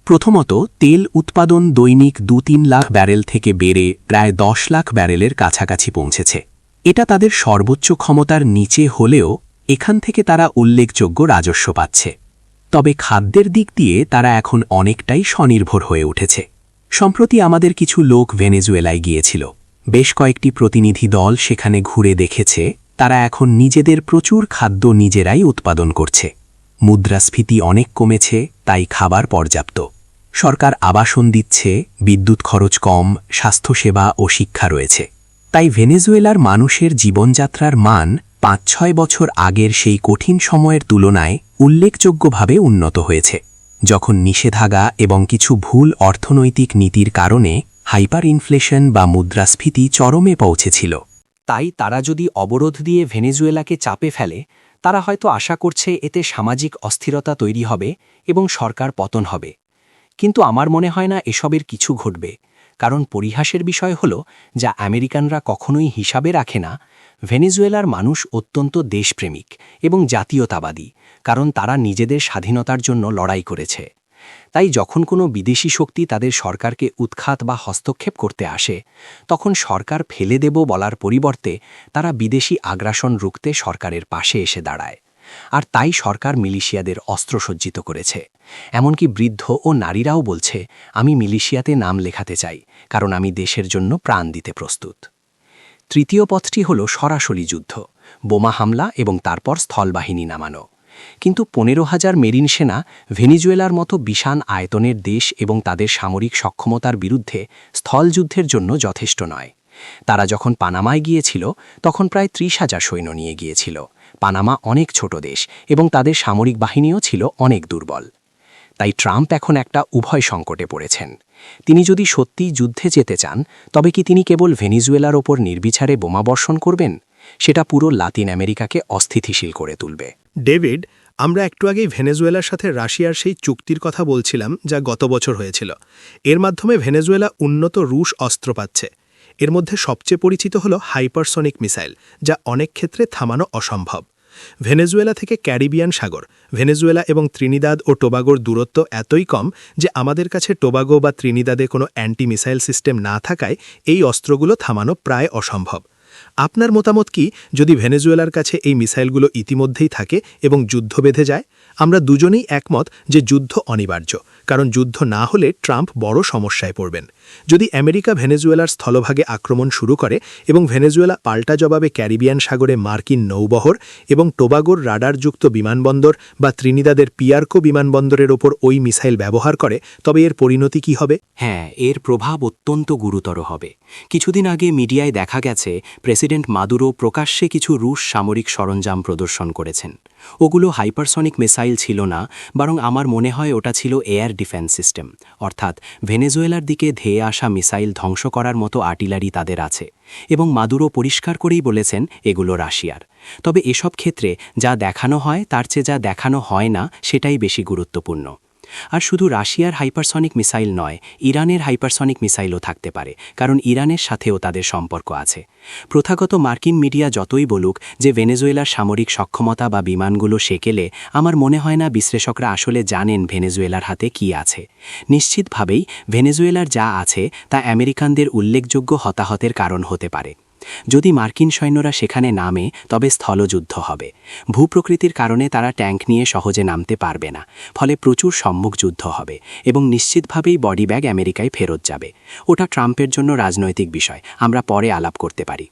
প্রথমত, তেল উৎপাদন দৈনিক 2-3 লাখ ব্যারেল থেকে বেড়ে প্রায় 10 লাখ ব্যারেলের কাছাকাছি পৌঁছেছে। এটা তাদের সর্বোচ্চ ক্ষমতার নিচে হলেও এখান থেকে তারা উল্লেখযোগ্য রাজস্ব পাচ্ছে। তবে খাদ্যের দিক দিয়ে তারা এখন অনেকটাই স্বনির্ভর হয়ে উঠেছে। সম্প্রতি আমাদের কিছু লোক ভেনেজুয়েলায় গিয়েছিল। বেশ কয়েকটি প্রতিনিধি দল সেখানে ঘুরে দেখেছে তারা এখন নিজেদের প্রচুর খাদ্য নিজেরাই উৎপাদন করছে। মুদ্রাস্ফীতি অনেক কমেছে, তাই খাবার পর্যাপ্ত। সরকার আবাসন দিচ্ছে, বিদ্যুৎ খরচ কম, স্বাস্থ্যসেবা ও শিক্ষা রয়েছে। তাই ভেনেজুয়েলার মানুষের জীবনযাত্রার মান 5-6 বছর আগের সেই কঠিন সময়ের তুলনায় উল্লেখযোগ্যভাবে উন্নত হয়েছে, যখন নিষেধাজ্ঞা এবং কিছু ভুল অর্থনৈতিক নীতির কারণে হাইপার ইনফ্লেশন বা মুদ্রাস্ফীতি চরমে পৌঁছেছিল। তাই তারা যদি অবরোধ দিয়ে ভেনেজুয়েলাকে চাপে ফেলে, তারা হয়তো আশা করছে এতে সামাজিক অস্থিরতা তৈরি হবে এবং সরকার পতন হবে। কিন্তু আমার মনে হয় না এসবের কিছু ঘটবে, কারণ পরিহাসের বিষয় হল, যা আমেরিকানরা কখনোই হিসাবে রাখে না, ভেনেজুয়েলার মানুষ অত্যন্ত দেশপ্রেমিক এবং জাতীয়তাবাদী, কারণ তারা নিজেদের স্বাধীনতার জন্য লড়াই করেছে। তাই যখন কোনো বিদেশি শক্তি তাদের সরকারকে উৎখাত বা হস্তক্ষেপ করতে আসে, তখন সরকার ফেলে দেব বলার পরিবর্তে তারা বিদেশি আগ্রাসন রুখতে সরকারের পাশে এসে দাঁড়ায়। আর তাই সরকার মিলিশিয়াদের অস্ত্রসজ্জিত করেছে। এমনকি বৃদ্ধ ও নারীরাও বলছে, আমি মিলিশিয়াতে নাম লেখাতে চাই, কারণ আমি দেশের জন্য প্রাণ দিতে প্রস্তুত। তৃতীয় পথটি হল সরাসরি যুদ্ধ, বোমা হামলা এবং তারপর স্থলবাহিনী নামানো। কিন্তু 15,000 মেরিন সেনা ভেনেজুয়েলার মতো বিশাল আয়তনের দেশ এবং তাদের সামরিক সক্ষমতার বিরুদ্ধে স্থলযুদ্ধের জন্য যথেষ্ট নয়। তারা যখন পানামায় গিয়েছিল, তখন প্রায় 30,000 সৈন্য নিয়ে গিয়েছিল। পানামা অনেক ছোট দেশ এবং তাদের সামরিক বাহিনীও ছিল অনেক দুর্বল। তাই ট্রাম্প এখন একটা উভয় সংকটে পড়েছেন। তিনি যদি সত্যিই যুদ্ধে যেতে চান, তবে কি তিনি কেবল ভেনেজুয়েলার ওপর নির্বিচারে বোমাবর্ষণ করবেন? সেটা পুরো লাতিন আমেরিকাকে অস্থিতিশীল করে তুলবে। ডেভিড, আমরা একটু আগেই ভেনেজুয়েলার সাথে রাশিয়ার সেই চুক্তির কথা বলছিলাম, যা গত বছর হয়েছিল। এর মাধ্যমে ভেনেজুয়েলা উন্নত রুশ অস্ত্র পাচ্ছে। এর মধ্যে সবচেয়ে পরিচিত হল হাইপারসনিক মিসাইল, যা অনেক ক্ষেত্রে থামানো অসম্ভব। ভেনেজুয়েলা থেকে ক্যারিবিয়ান সাগর, ভেনেজুয়েলা এবং ত্রিনিদাদ ও টোবাগোর দূরত্ব এতই কম যে আমাদের কাছে টোবাগো বা ত্রিনিদাদে কোনো অ্যান্টি মিসাইল সিস্টেম না থাকায় এই অস্ত্রগুলো থামানো প্রায় অসম্ভব। আপনার মতামত কি যদি ভেনেজুয়েলার কাছে এই মিসাইলগুলো ইতিমধ্যেই থাকে এবং যুদ্ধ বেঁধে যায়? আমরা দুজনেই একমত যে যুদ্ধ অনিবার্য, কারণ যুদ্ধ না হলে ট্রাম্প বড় সমস্যায় পড়বেন। যদি আমেরিকা ভেনেজুয়েলার স্থলভাগে আক্রমণ শুরু করে এবং ভেনেজুয়েলা পাল্টা জবাবে ক্যারিবিয়ান সাগরে মার্কিন নৌবহর এবং টোবাগোর রাডারযুক্ত বিমানবন্দর বা ত্রিনিদাদের পিয়ার্কো বিমানবন্দরের ওপর ওই মিসাইল ব্যবহার করে, তবে এর পরিণতি কি হবে? হ্যাঁ, এর প্রভাব অত্যন্ত গুরুতর হবে। কিছুদিন আগে মিডিয়ায় দেখা গেছে প্রেসিডেন্ট মাদুরো প্রকাশ্যে কিছু রুশ সামরিক সরঞ্জাম প্রদর্শন করেছেন। ওগুলো হাইপারসনিক মিসাইল ছিল না, বরং আমার মনে হয় ওটা ছিল এয়ার ডিফেন্স সিস্টেম, অর্থাৎ ভেনেজুয়েলার দিকে ধেয়ে আসা মিসাইল ধ্বংস করার মতো আর্টিলারি তাদের আছে, এবং মাদুরো পরিষ্কার করেই বলেছেন এগুলো রাশিয়ার। তবে এসব ক্ষেত্রে যা দেখানো হয় তার চেয়ে যা দেখানো হয় না সেটাই বেশি গুরুত্বপূর্ণ। আর শুধু রাশিয়ার হাইপারসনিক মিসাইল নয়, ইরানের হাইপারসনিক মিসাইলও থাকতে পারে, কারণ ইরানের সাথেও তাদের সম্পর্ক আছে। প্রথাগত মার্কিন মিডিয়া যতই বলুক যে ভেনেজুয়েলার সামরিক সক্ষমতা বা বিমানগুলো সেকেলে, আমার মনে হয় না বিশ্লেষকরা আসলে জানেন ভেনেজুয়েলার হাতে কি আছে। নিশ্চিতভাবেই ভেনেজুয়েলার যা আছে তা আমেরিকানদের উল্লেখযোগ্য হতাহতের কারণ হতে পারে। যদি মার্কিন সৈন্যরা সেখানে নামে তবে স্থলযুদ্ধ হবে। ভূপ্রকৃতির কারণে তারা ট্যাঙ্ক নিয়ে সহজে নামতে পারবে না, ফলে প্রচুর সম্মুখ যুদ্ধ হবে এবং নিশ্চিতভাবেই বডি ব্যাগ আমেরিকায় ফেরত যাবে। ওটা ট্রাম্পের জন্য রাজনৈতিক বিষয়, আমরা পরে আলাপ করতে পারি।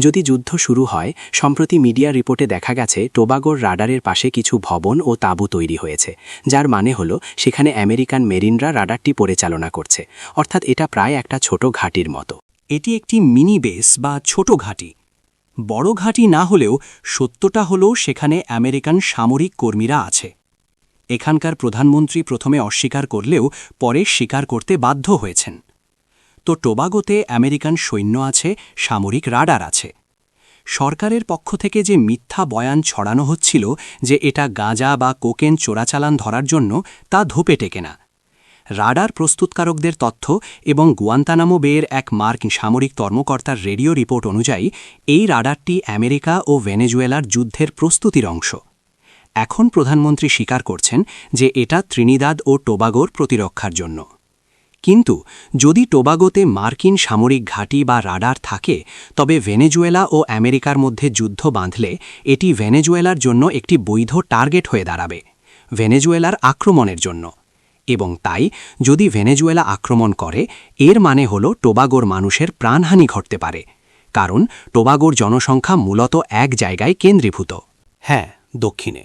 যদি যুদ্ধ শুরু হয়, সম্প্রতি মিডিয়া রিপোর্টে দেখা গেছে টোবাগোর রাডারের পাশে কিছু ভবন ও তাঁবু তৈরি হয়েছে, যার মানে হলো সেখানে আমেরিকান মেরিনরা রাডারটি পরিচালনা করছে, অর্থাৎ এটা প্রায় একটা ছোট ঘাঁটির মতো। এটি একটি মিনি বেস বা ছোট ঘাঁটি। বড় ঘাঁটি না হলেও সত্যটা হলো সেখানে আমেরিকান সামরিক কর্মীরা আছে। এখানকার প্রধানমন্ত্রী প্রথমে অস্বীকার করলেও পরে স্বীকার করতে বাধ্য হয়েছেন। তো টোবাগোতে আমেরিকান সৈন্য আছে, সামরিক রাডার আছে। সরকারের পক্ষ থেকে যে মিথ্যা বয়ান ছড়ানো হচ্ছিল যে এটা গাঁজা বা কোকেন চোরাচালান ধরার জন্য, তা ধোপে টেকে না। রাডার প্রস্তুতকারকদের তথ্য এবং গুয়ান্তানামো বের এক মার্কিন সামরিক কর্মকর্তার রেডিও রিপোর্ট অনুযায়ী এই রাডারটি আমেরিকা ও ভেনেজুয়েলার যুদ্ধের প্রস্তুতির অংশ। এখন প্রধানমন্ত্রী স্বীকার করছেন যে এটা ত্রিনিদাদ ও টোবাগোর প্রতিরক্ষার জন্য। কিন্তু যদি টোবাগোতে মার্কিন সামরিক ঘাঁটি বা রাডার থাকে, তবে ভেনেজুয়েলা ও আমেরিকার মধ্যে যুদ্ধ বাঁধলে এটি ভেনেজুয়েলার জন্য একটি বৈধ টার্গেট হয়ে দাঁড়াবে, ভেনেজুয়েলার আক্রমণের জন্য। এবং তাই যদি ভেনেজুয়েলা আক্রমণ করে, এর মানে হলো টোবাগোর মানুষের প্রাণহানি ঘটতে পারে, কারণ টোবাগোর জনসংখ্যা মূলত এক জায়গায় কেন্দ্রীভূত। হ্যাঁ, দক্ষিণে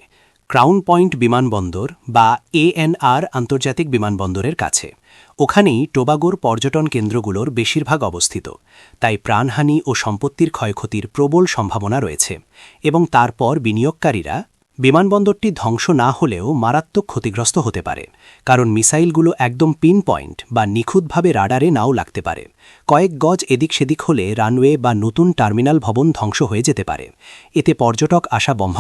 ক্রাউন পয়েন্ট বিমানবন্দর বা ANR আন্তর্জাতিক বিমানবন্দরের কাছে। ওখানেই টোবাগোর পর্যটন কেন্দ্রগুলোর বেশিরভাগ অবস্থিত, তাই প্রাণহানি ও সম্পত্তির ক্ষয়ক্ষতির প্রবল সম্ভাবনা রয়েছে। এবং তারপর বিনিয়োগকারীরা বিমানবন্দরটি ধ্বংস না হলেও মারাত্মক ক্ষতিগ্রস্ত হতে পারে, কারণ মিসাইলগুলো একদম পিন পয়েন্ট বা নিখুঁতভাবে রাডারে নাও লাগতে পারে। কয়েক গজ এদিক সেদিক হলে রানওয়ে বা নতুন টার্মিনাল ভবন ধ্বংস হয়ে যেতে পারে। এতে পর্যটক আসা বন্ধ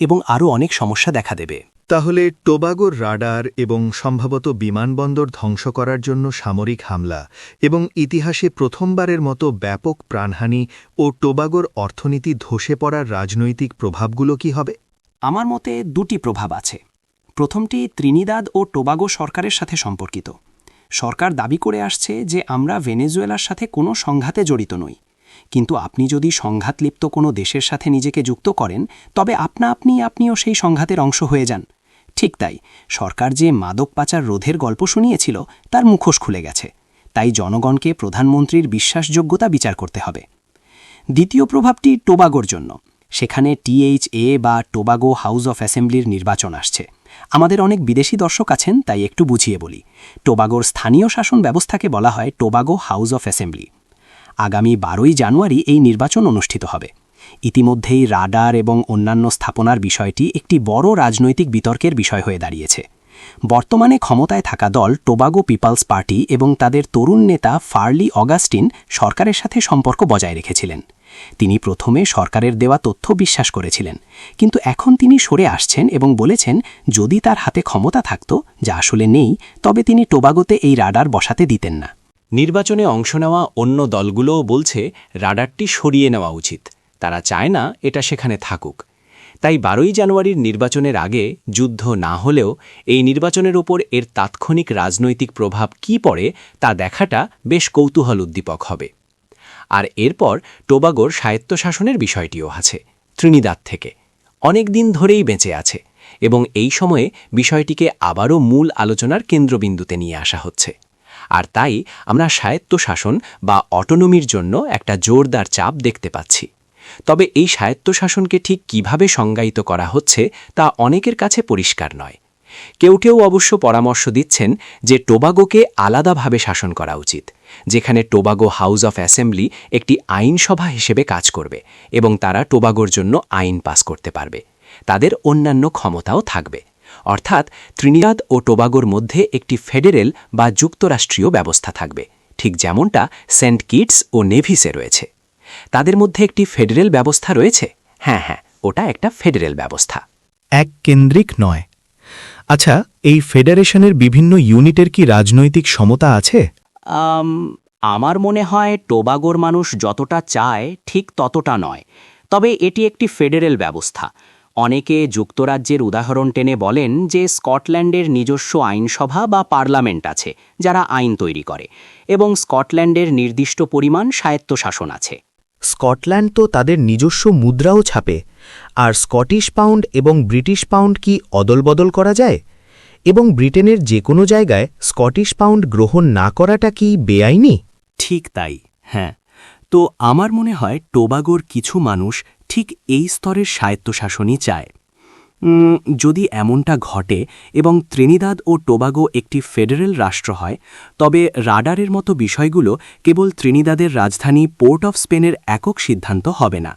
এবং আরও অনেক সমস্যা দেখা দেবে। তাহলে টোবাগোর রাডার এবং সম্ভবত বিমানবন্দর ধ্বংস করার জন্য সামরিক হামলা এবং ইতিহাসে প্রথমবারের মতো ব্যাপক প্রাণহানি ও টোবাগোর অর্থনীতি ধসে পড়ার রাজনৈতিক প্রভাবগুলো কি হবে? আমার মতে দুটি প্রভাব আছে। প্রথমটি ত্রিনিদাদ ও টোবাগো সরকারের সাথে সম্পর্কিত। সরকার দাবি করে আসছে যে আমরা ভেনেজুয়েলার সাথে কোনো সংঘাতে জড়িত নই, কিন্তু আপনি যদি সংঘাতলিপ্ত কোনো দেশের সাথে নিজেকে যুক্ত করেন, তবে আপনিও সেই সংঘাতের অংশ হয়ে যান। ঠিক তাই, সরকার যে মাদক পাচার রোধের গল্প শুনিয়েছিল তার মুখোশ খুলে গেছে। তাই জনগণকে প্রধানমন্ত্রীর বিশ্বাসযোগ্যতা বিচার করতে হবে। দ্বিতীয় প্রভাবটি টোবাগোর জন্য। সেখানে THA বা টোবাগো হাউস অফ অ্যাসেম্বলির নির্বাচন আসছে। আমাদের অনেক বিদেশি দর্শক আছেন, তাই একটু বুঝিয়ে বলি। টোবাগোর স্থানীয় শাসন ব্যবস্থাকে বলা হয় টোবাগো হাউস অফ অ্যাসেম্বলি। আগামী 12ই জানুয়ারি এই নির্বাচন অনুষ্ঠিত হবে। ইতিমধ্যেই রাডার এবং অন্যান্য স্থাপনার বিষয়টি একটি বড় রাজনৈতিক বিতর্কের বিষয় হয়ে দাঁড়িয়েছে। বর্তমানে ক্ষমতায় থাকা দল টোবাগো পিপলস পার্টি এবং তাদের তরুণ নেতা ফার্লি অগাস্টিন সরকারের সাথে সম্পর্ক বজায় রেখেছিলেন। তিনি প্রথমে সরকারের দেওয়া তথ্য বিশ্বাস করেছিলেন, কিন্তু এখন তিনি সরে আসছেন এবং বলেছেন যদি তার হাতে ক্ষমতা থাকত, যা আসলে নেই, তবে তিনি টোবাগোতে এই রাডার বসাতে দিতেন না। নির্বাচনে অংশ নেওয়া অন্য দলগুলোও বলছে রাডারটি সরিয়ে নেওয়া উচিত। তারা চায় না এটা সেখানে থাকুক। তাই 12ই জানুয়ারির নির্বাচনের আগে যুদ্ধ না হলেও এই নির্বাচনের ওপর এর তাৎক্ষণিক রাজনৈতিক প্রভাব কী পড়ে তা দেখাটা বেশ কৌতূহল উদ্দীপক হবে। আর এরপর টোবাগোর স্বায়ত্তশাসনের বিষয়টিও আছে। ত্রিনিদাদ থেকে অনেক দিন ধরেই বেঁচে আছে এবং এই সময়ে বিষয়টিকে আবারও মূল আলোচনার কেন্দ্রবিন্দুতে নিয়ে আসা হচ্ছে। আর তাই আমরা স্বায়ত্তশাসন বা অটোনমির জন্য একটা জোরদার চাপ দেখতে পাচ্ছি। তবে এই স্বায়ত্তশাসনকে ঠিক কিভাবে সংজ্ঞায়িত করা হচ্ছে তা অনেকের কাছে পরিষ্কার নয়। কেউ কেউ অবশ্য পরামর্শ দিচ্ছেন যে টোবাগোকে আলাদাভাবে শাসন করা উচিত, যেখানে টোবাগো হাউস অফ অ্যাসেম্বলি একটি আইনসভা হিসেবে কাজ করবে এবং তারা টোবাগোর জন্য আইন পাস করতে পারবে। তাদের অন্যান্য ক্ষমতাও থাকবে, অর্থাৎ ত্রিনিদাদ ও টোবাগোর মধ্যে একটি ফেডারেল বা যুক্তরাষ্ট্রীয় ব্যবস্থা থাকবে, ঠিক যেমনটা সেন্ট কিটস ও নেভিসে রয়েছে। তাদের মধ্যে একটি ফেডারেল ব্যবস্থা রয়েছে। হ্যাঁ, ওটা একটা ফেডারেল ব্যবস্থা। এক কেন্দ্রিক নয়। আচ্ছা, এই ফেডারেশনের বিভিন্ন ইউনিটের কি রাজনৈতিক সমতা আছে? আমার মনে হয় টোবাগোর মানুষ যতটা চায় ঠিক ততটা নয়, তবে এটি একটি ফেডারেল ব্যবস্থা। অনেকে যুক্তরাজ্যের উদাহরণ টেনে বলেন যে স্কটল্যান্ডের নিজস্ব আইনসভা বা পার্লামেন্ট আছে যারা আইন তৈরি করে, এবং স্কটল্যান্ডের নির্দিষ্ট পরিমাণ স্বায়ত্তশাসন আছে। স্কটল্যান্ড তো তাদের নিজস্ব মুদ্রাও ছাপে, আর স্কটিশ পাউন্ড এবং ব্রিটিশ পাউন্ড কি অদলবদল করা যায়? এবং ব্রিটেনের যে কোনো জায়গায় স্কটিশ পাউন্ড গ্রহণ না করাটা কি বেআইনি? ঠিক তাই, হ্যাঁ। তো আমার মনে হয় টোবাগোর কিছু মানুষ ঠিক এই স্তরের স্বায়ত্তশাসনই চায়। যদি এমনটা ঘটে এবং ত্রিনিদাদ ও টোবাগো একটি ফেডারেল রাষ্ট্র হয়, তবে রাডারের মতো বিষয়গুলো কেবল ত্রিনিদাদের রাজধানী পোর্ট অফ স্পেনের একক সিদ্ধান্ত হবে না।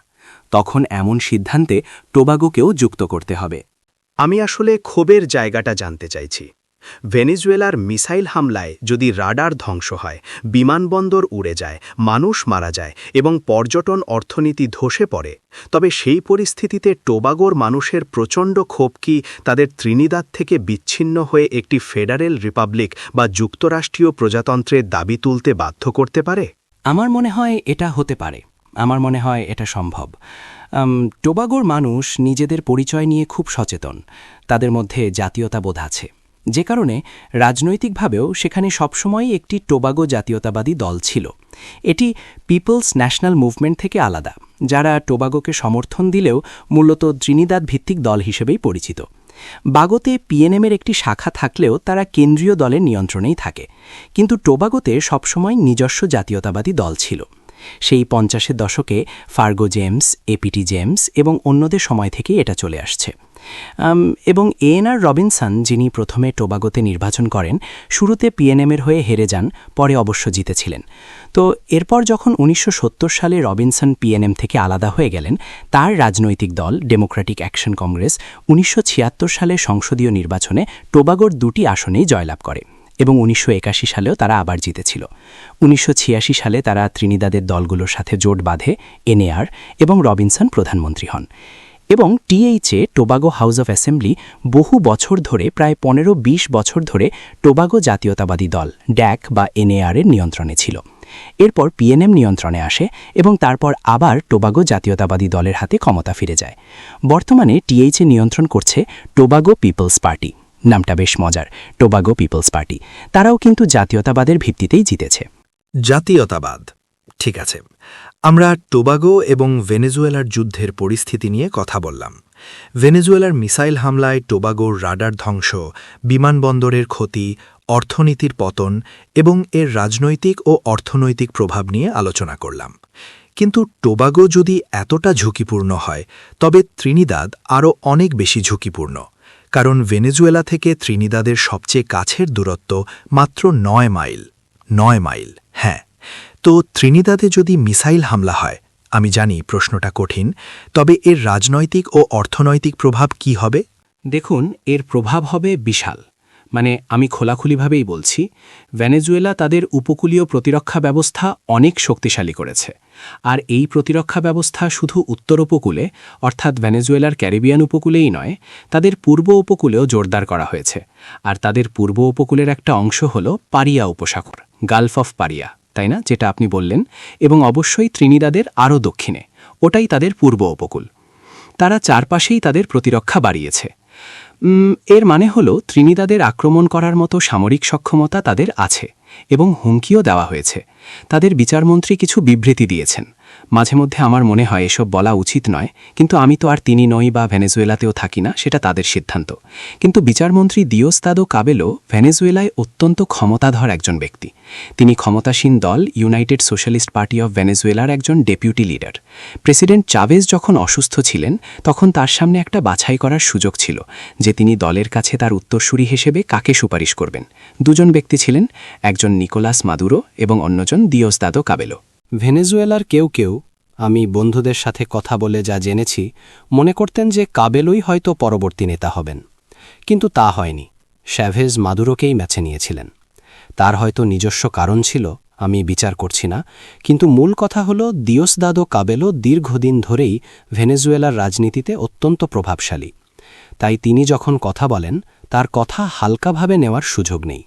তখন এমন সিদ্ধান্তে টোবাগোকেও যুক্ত করতে হবে। আমি আসলে ক্ষোভের জায়গাটা জানতে চাইছি। ভেনেজুয়েলার মিসাইল হামলায় যদি রাডার ধ্বংস হয়, বিমানবন্দর উড়ে যায়, মানুষ মারা যায় এবং পর্যটন অর্থনীতি ধসে পড়ে, তবে সেই পরিস্থিতিতে টোবাগোর মানুষের প্রচণ্ড ক্ষোভ কি তাদের ত্রিনিদাদ থেকে বিচ্ছিন্ন হয়ে একটি ফেডারেল রিপাবলিক বা যুক্তরাষ্ট্রীয় প্রজাতন্ত্রের দাবি তুলতে বাধ্য করতে পারে? আমার মনে হয় এটা হতে পারে। আমার মনে হয় এটা সম্ভব। টোবাগোর মানুষ নিজেদের পরিচয় নিয়ে খুব সচেতন। তাদের মধ্যে জাতীয়তাবোধ আছে, যে কারণে রাজনৈতিকভাবেও সেখানে সবসময়ই একটি টোবাগো জাতীয়তাবাদী দল ছিল। এটি পিপলস ন্যাশনাল মুভমেন্ট থেকে আলাদা, যারা টোবাগোকে সমর্থন দিলেও মূলত ত্রিনিদাদ ভিত্তিক দল হিসেবেই পরিচিত। বাগোতে পিএনএমের একটি শাখা থাকলেও তারা কেন্দ্রীয় দলের নিয়ন্ত্রণেই থাকে, কিন্তু টোবাগোতে সবসময় নিজস্ব জাতীয়তাবাদী দল ছিল। সেই 50-এর দশকে ফার্গো জেমস, এপিটি জেমস এবং অন্যদের সময় থেকেই এটা চলে আসছে। এবং এএনআর রবিনসন, যিনি প্রথমে টোবাগোতে নির্বাচন করেন, শুরুতে পিএনএমের হয়ে হেরে যান, পরে অবশ্য জিতেছিলেন। তো এরপর যখন 1970 সালে রবিনসন পিএনএম থেকে আলাদা হয়ে গেলেন, তার রাজনৈতিক দল ডেমোক্রেটিক অ্যাকশন কংগ্রেস 1976 সালে সংসদীয় নির্বাচনে টোবাগোর 2টি আসনেই জয়লাভ করে এবং 1981 সালেও তারা আবার জিতেছিল। 1986 সালে তারা ত্রিনিদাদের দলগুলোর সাথে জোট বাঁধে এনএআর এবং রবিনসন প্রধানমন্ত্রী হন। এবং টিএইচে টোবাগো হাউস অফ অ্যাসেম্বলি বহু বছর ধরে, প্রায় 15-20 বছর ধরে টোবাগো জাতীয়তাবাদী দল ড্যাক বা এনএআর-এর নিয়ন্ত্রণে ছিল। এরপর পিএনএম নিয়ন্ত্রণে আসে এবং তারপর আবার টোবাগো জাতীয়তাবাদী দলের হাতে ক্ষমতা ফিরে যায়। বর্তমানে টিএইচে নিয়ন্ত্রণ করছে টোবাগো পিপলস পার্টি। নামটা বেশ মজার, টোবাগো পিপলস পার্টি। তারাও কিন্তু জাতীয়তাবাদের ভিত্তিতেই জিতেছে। জাতীয়তাবাদ, ঠিক আছে। আমরা টোবাগো এবং ভেনেজুয়েলার যুদ্ধের পরিস্থিতি নিয়ে কথা বললাম। ভেনেজুয়েলার মিসাইল হামলায় টোবাগোর রাডার ধ্বংস, বিমানবন্দরের ক্ষতি, অর্থনীতির পতন এবং এর রাজনৈতিক ও অর্থনৈতিক প্রভাব নিয়ে আলোচনা করলাম। কিন্তু টোবাগো যদি এতটা ঝুঁকিপূর্ণ হয়, তবে ত্রিনিদাদ আরও অনেক বেশি ঝুঁকিপূর্ণ, কারণ ভেনেজুয়েলা থেকে ত্রিনিদাদের সবচেয়ে কাছের দূরত্ব মাত্র 9 মাইল। 9 মাইল, হ্যাঁ। তো ত্রিনিদাদে যদি মিসাইল হামলা হয়, আমি জানি প্রশ্নটা কঠিন, তবে এর রাজনৈতিক ও অর্থনৈতিক প্রভাব কি হবে? দেখুন, এর প্রভাব হবে বিশাল। মানে আমি খোলাখুলিভাবেই বলছি, ভেনেজুয়েলা তাদের উপকূলীয় প্রতিরক্ষা ব্যবস্থা অনেক শক্তিশালী করেছে। আর এই প্রতিরক্ষা ব্যবস্থা শুধু উত্তর উপকূলে, অর্থাৎ ভেনেজুয়েলার ক্যারিবিয়ান উপকূলেই নয়, তাদের পূর্ব উপকূলেও জোরদার করা হয়েছে। আর তাদের পূর্ব উপকূলের একটা অংশ হল পারিয়া উপসাগর, গালফ অফ পারিয়া, তাই না, যেটা আপনি বললেন, এবং অবশ্যই ত্রিনিদাদের আরও দক্ষিণে, ওটাই তাদের পূর্ব উপকূল। তারা চারপাশেই তাদের প্রতিরক্ষা বাড়িয়েছে। এর মানে হল ত্রিনিদাদের আক্রমণ করার মতো সামরিক সক্ষমতা তাদের আছে এবং হুমকিও দেওয়া হয়েছে। তাদের বিচারমন্ত্রী কিছু বিবৃতি দিয়েছেন। মাঝে মধ্যে আমার মনে হয় এসব বলা উচিত নয়, কিন্তু আমি তো আর তিনি নই বা ভেনেজুয়েলাতেও থাকি না, সেটা তাদের সিদ্ধান্ত। কিন্তু বিচারমন্ত্রী দিওস্তাদো কাবেলো ভেনেজুয়েলায় অত্যন্ত ক্ষমতাধর একজন ব্যক্তি। তিনি ক্ষমতাসীন দল ইউনাইটেড সোশ্যালিস্ট পার্টি অব ভেনেজুয়েলার একজন ডেপুটি লিডার। প্রেসিডেন্ট চাভেজ যখন অসুস্থ ছিলেন তখন তার সামনে একটা বাছাই করার সুযোগ ছিল যে তিনি দলের কাছে তার উত্তরসূরি হিসেবে কাকে সুপারিশ করবেন। দুজন ব্যক্তি ছিলেন, একজন নিকোলাস মাদুরো এবং অন্যজন দিওস্তাদো কাবেলো। ভেনেজুয়েলার কেউ কেউ, আমি বন্ধুদের সাথে কথা বলে যা জেনেছি, মনে করতেন যে কাবেলোই হয়তো পরবর্তী নেতা হবেন। কিন্তু তা হয়নি। শ্যাভেজ মাদুরোকেই ম্যাচে নিয়েছিলেন। তার হয়তো নিজস্ব কারণ ছিল, আমি বিচার করছি না, কিন্তু মূল কথা হল দিওসদাদো কাবেলো দীর্ঘদিন ধরেই ভেনেজুয়েলার রাজনীতিতে অত্যন্ত প্রভাবশালী। তাই তিনি যখন কথা বলেন তার কথা হালকাভাবে নেওয়ার সুযোগ নেই।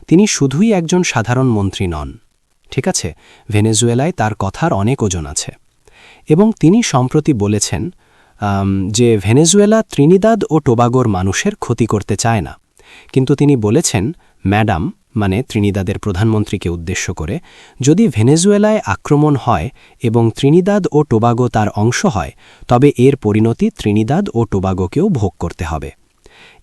তিনি শুধুই একজন সাধারণ মন্ত্রী নন, ঠিক আছে? ভেনেজুয়েলায় তার কথার অনেক ওজন আছে। এবং তিনি সম্প্রতি বলেছেন যে ভেনেজুয়েলা ত্রিনিদাদ ও টোবাগোর মানুষের ক্ষতি করতে চায় না। কিন্তু তিনি বলেছেন, ম্যাডাম, মানে ত্রিনিদাদের প্রধানমন্ত্রীকে উদ্দেশ্য করে, যদি ভেনেজুয়েলায় আক্রমণ হয় এবং ত্রিনিদাদ ও টোবাগো তার অংশ হয়, তবে এর পরিণতি ত্রিনিদাদ ও টোবাগোকেও ভোগ করতে হবে।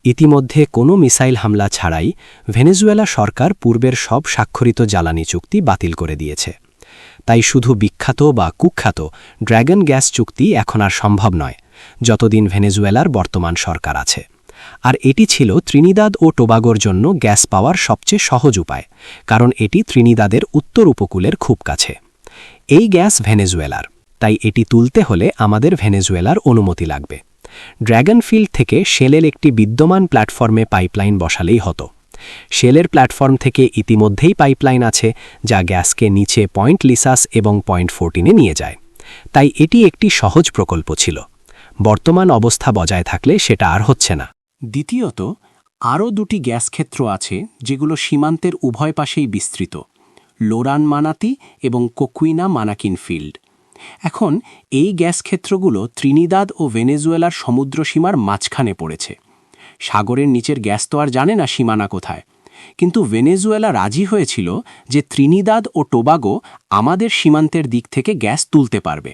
ইতিমধ্যে কোনো মিসাইল হামলা ছাড়াই ভেনেজুয়েলা সরকার পূর্বের সব স্বাক্ষরিত জ্বালানি চুক্তি বাতিল করে দিয়েছে। তাই শুধু বিখ্যাত বা কুখ্যাত ড্র্যাগন গ্যাস চুক্তি এখন আর সম্ভব নয়, যতদিন ভেনেজুয়েলার বর্তমান সরকার আছে। আর এটি ছিল ত্রিনিদাদ ও টোবাগোর জন্য গ্যাস পাওয়ার সবচেয়ে সহজ উপায়, কারণ এটি ত্রিনিদাদের উত্তর উপকূলের খুব কাছে। এই গ্যাস ভেনেজুয়েলার, তাই এটি তুলতে হলে আমাদের ভেনেজুয়েলার অনুমতি লাগবে। ড্র্যাগন ফিল্ড থেকে শেলের একটি বিদ্যমান প্ল্যাটফর্মে পাইপলাইন বসালেই হতো। শেলের প্ল্যাটফর্ম থেকে ইতিমধ্যেই পাইপলাইন আছে যা গ্যাসকে নিচে পয়েন্ট লিসাস এবং পয়েন্ট 14-এ নিয়ে যায়। তাই এটি একটি সহজ প্রকল্প ছিল। বর্তমান অবস্থা বজায় থাকলে সেটা আর হচ্ছে না। দ্বিতীয়ত, আরও দুটি গ্যাস ক্ষেত্র আছে যেগুলো সীমান্তের উভয় পাশেই বিস্তৃত, লোরান মানাতি এবং কোকুইনা মানাকিন ফিল্ড। এখন এই গ্যাস ক্ষেত্রগুলো ত্রিনিদাদ ও ভেনেজুয়েলার সমুদ্রসীমার মাঝখানে পড়েছে। সাগরের নিচের গ্যাস তো আর জানে না সীমানা কোথায়। কিন্তু ভেনেজুয়েলা রাজি হয়েছিল যে ত্রিনিদাদ ও টোবাগো আমাদের সীমান্তের দিক থেকে গ্যাস তুলতে পারবে।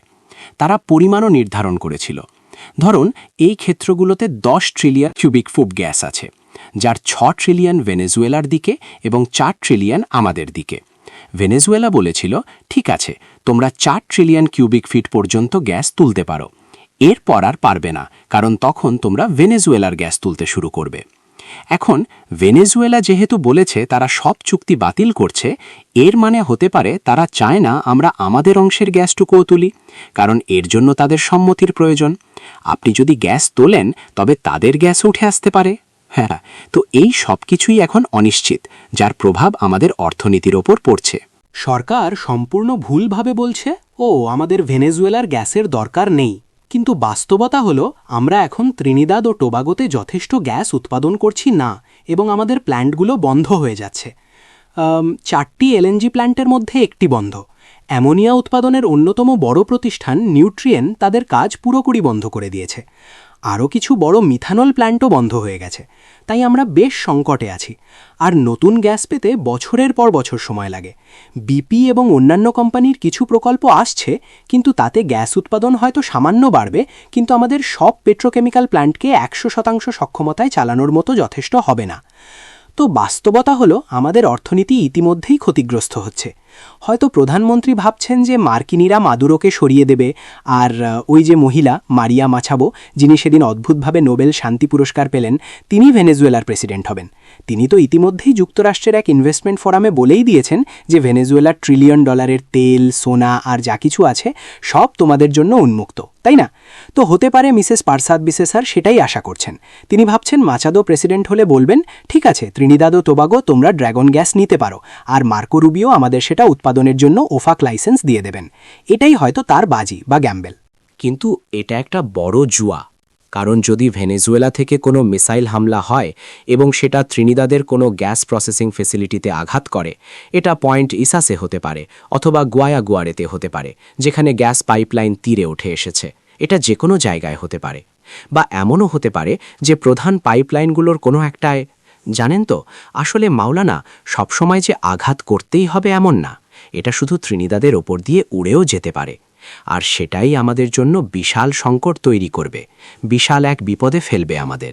তারা পরিমাণও নির্ধারণ করেছিল। ধরুন, এই ক্ষেত্রগুলোতে 10 ট্রিলিয়ন কিউবিক ফুট গ্যাস আছে, যার 6 ট্রিলিয়ন ভেনেজুয়েলার দিকে এবং 4 ট্রিলিয়ন আমাদের দিকে। ভেনেজুয়েলা বলেছিল, ঠিক আছে, তোমরা 4 ট্রিলিয়ন কিউবিক ফিট পর্যন্ত গ্যাস তুলতে পারো, এরপর আর পারবে না, কারণ তখন তোমরা ভেনেজুয়েলার গ্যাস তুলতে শুরু করবে। এখন ভেনেজুয়েলা যেহেতু বলেছে তারা সব চুক্তি বাতিল করছে, এর মানে হতে পারে তারা চায় না আমরা আমাদের অংশের গ্যাসটুকুও তুলি, কারণ এর জন্য তাদের সম্মতির প্রয়োজন। আপনি যদি গ্যাস তোলেন তবে তাদের গ্যাস উঠে আসতে পারে। হ্যাঁ, তো এই সব কিছুই এখন অনিশ্চিত, যার প্রভাব আমাদের অর্থনীতির ওপর পড়ছে। সরকার সম্পূর্ণ ভুলভাবে বলছে, আমাদের ভেনেজুয়েলার গ্যাসের দরকার নেই। কিন্তু বাস্তবতা হলো আমরা এখন ত্রিনিদাদ ও টোবাগোতে যথেষ্ট গ্যাস উৎপাদন করছি না, এবং আমাদের প্ল্যান্টগুলো বন্ধ হয়ে যাচ্ছে। 4টি এলএনজি প্ল্যান্টের মধ্যে একটি বন্ধ। অ্যামোনিয়া উৎপাদনের অন্যতম বড় প্রতিষ্ঠান নিউট্রিয়েন তাদের কাজ পুরোপুরি বন্ধ করে দিয়েছে। আরও কিছু বড় মিথানল প্ল্যান্টও বন্ধ হয়ে গেছে। তাই আমরা বেশ সংকটে আছি। আর নতুন গ্যাস পেতে বছরের পর বছর সময় লাগে। বিপি এবং অন্যান্য কোম্পানির কিছু প্রকল্প আসছে, কিন্তু তাতে গ্যাস উৎপাদন হয়তো সামান্য বাড়বে, কিন্তু আমাদের সব পেট্রোকেমিক্যাল প্ল্যান্টকে 100% সক্ষমতায় চালানোর মতো যথেষ্ট হবে না। তো বাস্তবতা হলো আমাদের অর্থনীতি ইতিমধ্যেই ক্ষতিগ্রস্ত হচ্ছে। হয়তো প্রধানমন্ত্রী ভাবছেন যে মার্কিনিরা মাদুরোকে সরিয়ে দেবে, আর ওই যে মহিলা মারিয়া মাছাবো, যিনি সেদিন অদ্ভুতভাবে নোবেল শান্তি পুরস্কার পেলেন, তিনি ভেনেজুয়েলার প্রেসিডেন্ট হবেন। তিনি তো ইতিমধ্যেই যুক্তরাষ্ট্রের এক ইনভেস্টমেন্ট ফোরামে বলেই দিয়েছেন যে ভেনেজুয়েলার $1 ট্রিলিয়ন তেল, সোনা আর যা কিছু আছে সব তোমাদের জন্য উন্মুক্ত, তাই না? তো হতে পারে মিসেস পারসাদ বিসেসার সেটাই আশা করছেন। তিনি ভাবছেন মাচাদো প্রেসিডেন্ট হলে বলবেন, ঠিক আছে, ত্রিনিদাদ ও টোবাগো তোমরা ড্র্যাগন গ্যাস নিতে পারো, আর মার্কো রুবিও আমাদের সেটা উৎপাদনের জন্য ওফাক লাইসেন্স দিয়ে দেবেন। এটাই হয়তো তার বাজি বা গ্যাম্বেল। কিন্তু এটা একটা বড় জুয়া, কারণ যদি ভেনেজুয়েলা থেকে কোনো মিসাইল হামলা হয় এবং সেটা ত্রিনিদাদের কোনো গ্যাস প্রসেসিং ফেসিলিটিতে আঘাত করে, এটা পয়েন্ট ইসাসে হতে পারে অথবা গুয়ায়াগুয়ারেতে হতে পারে, যেখানে গ্যাস পাইপলাইন তীরে উঠে এসেছে। এটা যে কোনো জায়গায় হতে পারে, বা এমনও হতে পারে যে প্রধান পাইপলাইনগুলোর কোনো একটায়। জানেন তো, আসলে মাওলানা, সবসময় যে আঘাত করতেই হবে এমন না। এটা শুধু ত্রিনিদাদের ওপর দিয়ে উড়েও যেতে পারে। আর সেটাই আমাদের জন্য বিশাল সংকট তৈরি করবে, বিশাল এক বিপদে ফেলবে আমাদের।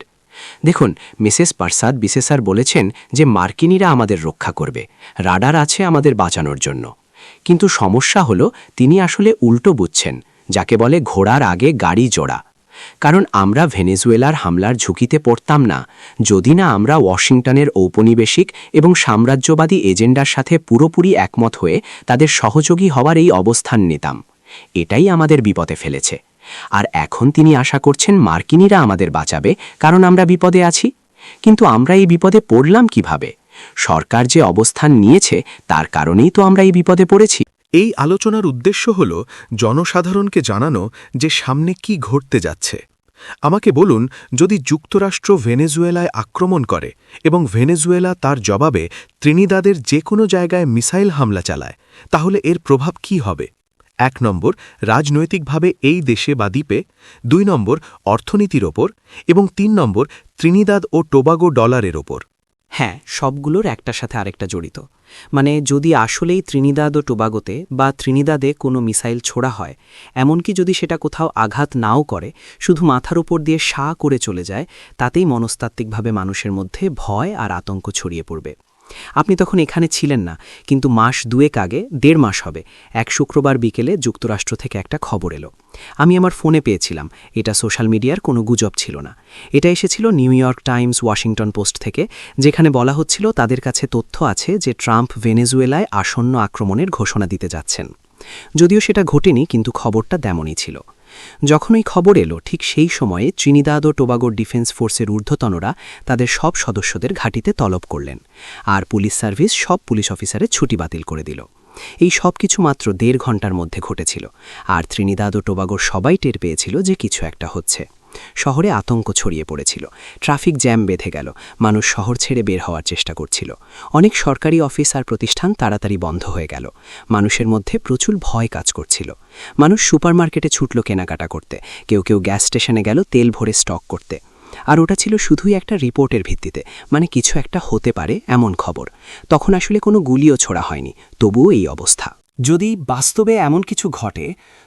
দেখুন, মিসেস পারসাদ বিসেসার বলেছেন যে মার্কিনীরা আমাদের রক্ষা করবে, রাডার আছে আমাদের বাঁচানোর জন্য। কিন্তু সমস্যা হলো তিনি আসলে উল্টো বুঝছেন, যাকে বলে ঘোড়ার আগে গাড়ি জোড়া। কারণ আমরা ভেনেজুয়েলার হামলার ঝুঁকিতে পড়তাম না যদি না আমরা ওয়াশিংটনের ঔপনিবেশিক এবং সাম্রাজ্যবাদী এজেন্ডার সাথে পুরোপুরি একমত হয়ে তাদের সহযোগী হওয়ার এই অবস্থান নিতাম। এটাই আমাদের বিপদে ফেলেছে। আর এখন তিনি আশা করছেন মার্কিনীরা আমাদের বাঁচাবে কারণ আমরা বিপদে আছি। কিন্তু আমরা এই বিপদে পড়লাম কিভাবে? সরকার যে অবস্থান নিয়েছে তার কারণেই তো আমরা এই বিপদে পড়েছি। এই আলোচনার উদ্দেশ্য হল জনসাধারণকে জানানো যে সামনে কি ঘটতে যাচ্ছে। আমাকে বলুন, যদি যুক্তরাষ্ট্র ভেনেজুয়েলায় আক্রমণ করে এবং ভেনেজুয়েলা তার জবাবে ত্রিনিদাদের যে কোনো জায়গায় মিসাইল হামলা চালায়, তাহলে এর প্রভাব কি হবে? 1 নম্বর, রাজনৈতিকভাবে এই দেশে বা দ্বীপে; 2 নম্বর, অর্থনীতির ওপর; এবং 3 নম্বর, ত্রিনিদাদ ও টোবাগো ডলারের ওপর। হ্যাঁ, সবগুলোর একটার সাথে আরেকটা জড়িত। মানে যদি আসলেই ত্রিনিদাদ ও টোবাগোতে বা ত্রিনিদাদে কোনো মিসাইল ছোড়া হয়, এমনকি যদি সেটা কোথাও আঘাত নাও করে, শুধু মাথার উপর দিয়ে সা করে চলে যায়, তাতেই মনস্তাত্ত্বিকভাবে মানুষের মধ্যে ভয় আর আতঙ্ক ছড়িয়ে পড়বে। আপনি তখন এখানে ছিলেন না, কিন্তু মাস 2 আগে, 1.5 মাস হবে, এক শুক্রবার বিকেলে যুক্তরাষ্ট্র থেকে একটা খবর এলো। আমি আমার ফোনে পেয়েছিলাম, এটা সোশ্যাল মিডিয়ার কোনো গুজব ছিল না। এটা এসেছিল new York Times, Washington post থেকে, যেখানে বলা হচ্ছিল তাদের কাছে তথ্য আছে যে ট্রাম্প ভেনেজুয়েলায় আসন্ন আক্রমণের ঘোষণা দিতে যাচ্ছেন। যদিও সেটা ঘটেনি, কিন্তু খবরটা তেমনই ছিল। যখন এই খবর এলো, ঠিক সেই সময়ে ত্রিনিদাদ ও টোবাগোর ডিফেন্স ফোর্সের ঊর্ধ্বতনরা তাদের সব সদস্যদের ঘাঁটিতে তলব করলেন, আর পুলিশ সার্ভিস সব পুলিশ অফিসারের ছুটি বাতিল করে দিল। এই সব কিছু মাত্র 1.5 ঘন্টার মধ্যে ঘটেছিল, আর ত্রিনিদাদ ও টোবাগোর সবাই টের পেয়েছিল যে কিছু একটা হচ্ছে। শহরে আতঙ্ক ছড়িয়ে পড়েছিল, ট্রাফিক জ্যাম বেঁধে গেল, মানুষ শহর ছেড়ে বের হওয়ার চেষ্টা করছিল। অনেক সরকারি অফিস আর প্রতিষ্ঠান তাড়াতাড়ি বন্ধ হয়ে গেল। মানুষের মধ্যে প্রচুর ভয় কাজ করছিল। মানুষ সুপারমার্কেটে ছুটল কেনাকাটা করতে, কেউ কেউ গ্যাস স্টেশনে গেল তেল ভরে স্টক করতে। আর ওটা ছিল শুধুই একটা রিপোর্টের ভিত্তিতে, মানে কিছু একটা হতে পারে এমন খবর। তখন আসলে কোনো গুলিও ছোড়া হয়নি, তবুও এই অবস্থা। যদি বাস্তবে এমন কিছু ঘটে,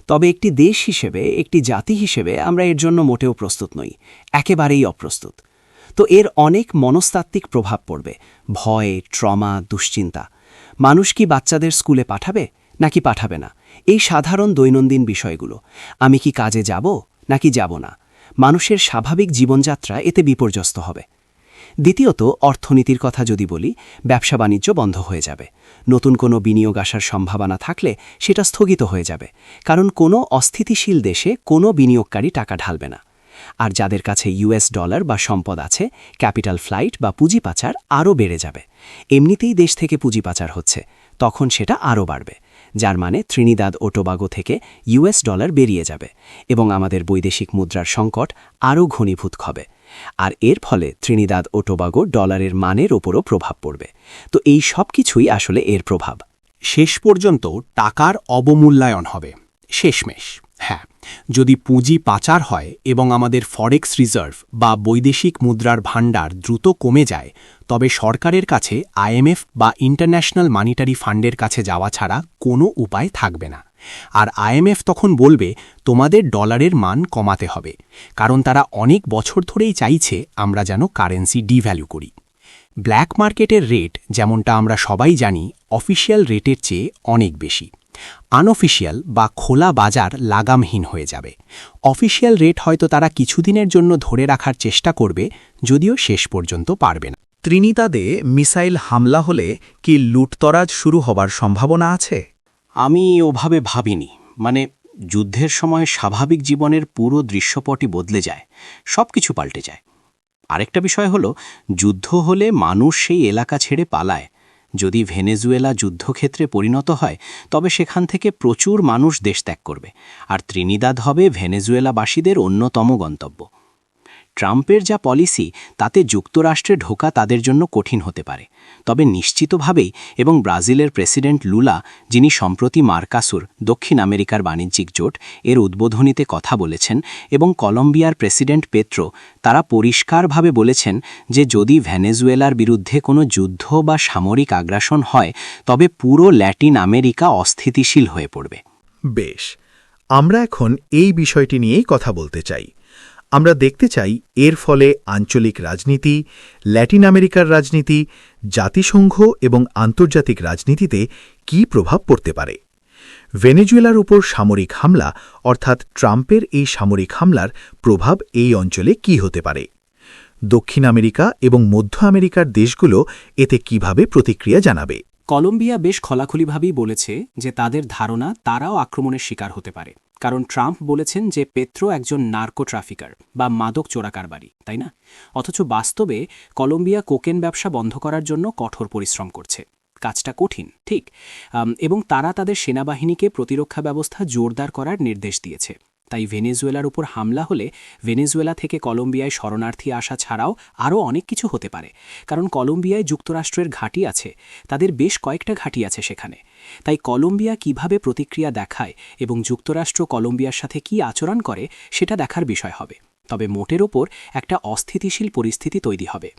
তবে একটি দেশ হিসেবে, একটি জাতি হিসেবে আমরা এর জন্য মোটেও প্রস্তুত নই, একেবারেই অপ্রস্তুত। তো এর অনেক মনস্তাত্ত্বিক প্রভাব পড়বে, ভয়, ট্রমা, দুশ্চিন্তা। মানুষ কি বাচ্চাদের স্কুলে পাঠাবে নাকি পাঠাবে না, এই সাধারণ দৈনন্দিন বিষয়গুলো। আমি কি কাজে যাব নাকি যাব না, মানুষের স্বাভাবিক জীবনযাত্রা এতে বিপর্যস্ত হবে। দ্বিতীয়ত, অর্থনীতির কথা যদি বলি, ব্যবসা বাণিজ্য বন্ধ হয়ে যাবে। নতুন কোনো বিনিয়োগ আসার সম্ভাবনা থাকলে সেটা স্থগিত হয়ে যাবে, কারণ কোনো অস্থিতিশীল দেশে কোনো বিনিয়োগকারী টাকা ঢালবে না। আর যাদের কাছে US ডলার বা সম্পদ আছে, ক্যাপিটাল ফ্লাইট বা পুঁজি পাচার আরও বেড়ে যাবে। এমনিতেই দেশ থেকে পুঁজি পাচার হচ্ছে, তখন সেটা আরও বাড়বে, যার মানে ত্রিনিদাদ ও টোবাগো থেকে US ডলার বেরিয়ে যাবে এবং আমাদের বৈদেশিক মুদ্রার সংকট আরও ঘনীভূত হবে। আর এর ফলে ত্রিনিদাদ ও টোবাগো ডলারের মানের ওপরও প্রভাব পড়বে। তো এই সব কিছুই আসলে এর প্রভাব। শেষ পর্যন্ত টাকার অবমূল্যায়ন হবে, শেষমেশ। হ্যাঁ, যদি পুঁজি পাচার হয় এবং আমাদের ফরেক্স রিজার্ভ বা বৈদেশিক মুদ্রার ভাণ্ডার দ্রুত কমে যায়, তবে সরকারের কাছে IMF বা ইন্টারন্যাশনাল মনিটারি ফান্ডের কাছে যাওয়া ছাড়া কোনো উপায় থাকবে না। আর IMF তখন বলবে, তোমাদের ডলারের মান কমাতে হবে, কারণ তারা অনেক বছর ধরেই চাইছে আমরা যেন কারেন্সি ডিভ্যালু করি। ব্ল্যাক মার্কেটের রেট, যেমনটা আমরা সবাই জানি, অফিসিয়াল রেটের চেয়ে অনেক বেশি। আনঅফিসিয়াল বা খোলা বাজার লাগামহীন হয়ে যাবে। অফিসিয়াল রেট হয়তো তারা কিছুদিনের জন্য ধরে রাখার চেষ্টা করবে, যদিও শেষ পর্যন্ত পারবে না। ত্রিনিদাদে মিসাইল হামলা হলে কি লুটতরাজ শুরু হবার সম্ভাবনা আছে? আমি ওভাবে ভাবিনি। মানে যুদ্ধের সময় স্বাভাবিক জীবনের পুরো দৃশ্যপটই বদলে যায়, সব কিছু পাল্টে যায়। আরেকটা বিষয় হলো, যুদ্ধ হলে মানুষ সেই এলাকা ছেড়ে পালায়। যদি ভেনেজুয়েলা যুদ্ধক্ষেত্রে পরিণত হয়, তবে সেখান থেকে প্রচুর মানুষ দেশ ত্যাগ করবে, আর ত্রিনিদাদ হবে ভেনেজুয়েলাবাসীদের অন্যতম গন্তব্য। ট্রাম্পের যা পলিসি, তাতে যুক্তরাষ্ট্রে ঢোকা তাদের জন্য কঠিন হতে পারে। তবে নিশ্চিতভাবেই, এবং ব্রাজিলের প্রেসিডেন্ট লুলা, যিনি সম্প্রতি মার্কাসুর, দক্ষিণ আমেরিকার বাণিজ্যিক জোট, এর উদ্বোধনীতে কথা বলেছেন, এবং কলম্বিয়ার প্রেসিডেন্ট পেট্রো, তারা পরিষ্কারভাবে বলেছেন যে যদি ভেনেজুয়েলার বিরুদ্ধে কোনো যুদ্ধ বা সামরিক আগ্রাসন হয়, তবে পুরো ল্যাটিন আমেরিকা অস্থিতিশীল হয়ে পড়বে। বেশ, আমরা এখন এই বিষয়টি নিয়েই কথা বলতে চাই। আমরা দেখতে চাই এর ফলে আঞ্চলিক রাজনীতি, ল্যাটিন আমেরিকার রাজনীতি, জাতিসংঘ এবং আন্তর্জাতিক রাজনীতিতে কী প্রভাব পড়তে পারে। ভেনেজুয়েলার উপর সামরিক হামলা অর্থাৎ ট্রাম্পের এই সামরিক হামলার প্রভাব এই অঞ্চলে কী হতে পারে। দক্ষিণ আমেরিকা এবং মধ্য আমেরিকার দেশগুলো এতে কিভাবে প্রতিক্রিয়া জানাবে। কলম্বিয়া বেশ খোলাখুলিভাবেই বলেছে যে তাদের ধারণা তারাও আক্রমণের শিকার হতে পারে, কারণ ট্রাম্প বলেছেন যে পেত্রো একজন নার্কো ট্রাফিকার বা মাদক চোরাকারবারি, তাই না? অথচ বাস্তবে কলম্বিয়া কোকেন ব্যবসা বন্ধ করার জন্য কঠোর পরিশ্রম করছে। কাজটা কঠিন, ঠিক, এবং তারা তাদের সেনাবাহিনীকে প্রতিরক্ষা ব্যবস্থা জোরদার করার নির্দেশ দিয়েছে। তাই ভেনেজুয়েলার উপর হামলা হলে ভেনেজুয়েলা থেকে কলম্বিয়ায় শরণার্থী আসা ছাড়াও আরও অনেক কিছু হতে পারে, কারণ কলম্বিয়ায় যুক্তরাষ্ট্রের ঘাঁটি আছে, তাদের বেশ কয়েকটা ঘাঁটি আছে সেখানে। তাই কলম্বিয়া কিভাবে প্রতিক্রিয়া দেখায় এবং যুক্তরাষ্ট্র কলম্বিয়ার সাথে কি আচরণ করে সেটা দেখার বিষয় হবে। তবে মোটের ওপর একটা অস্থিতিশীল পরিস্থিতি তৈরি হবে।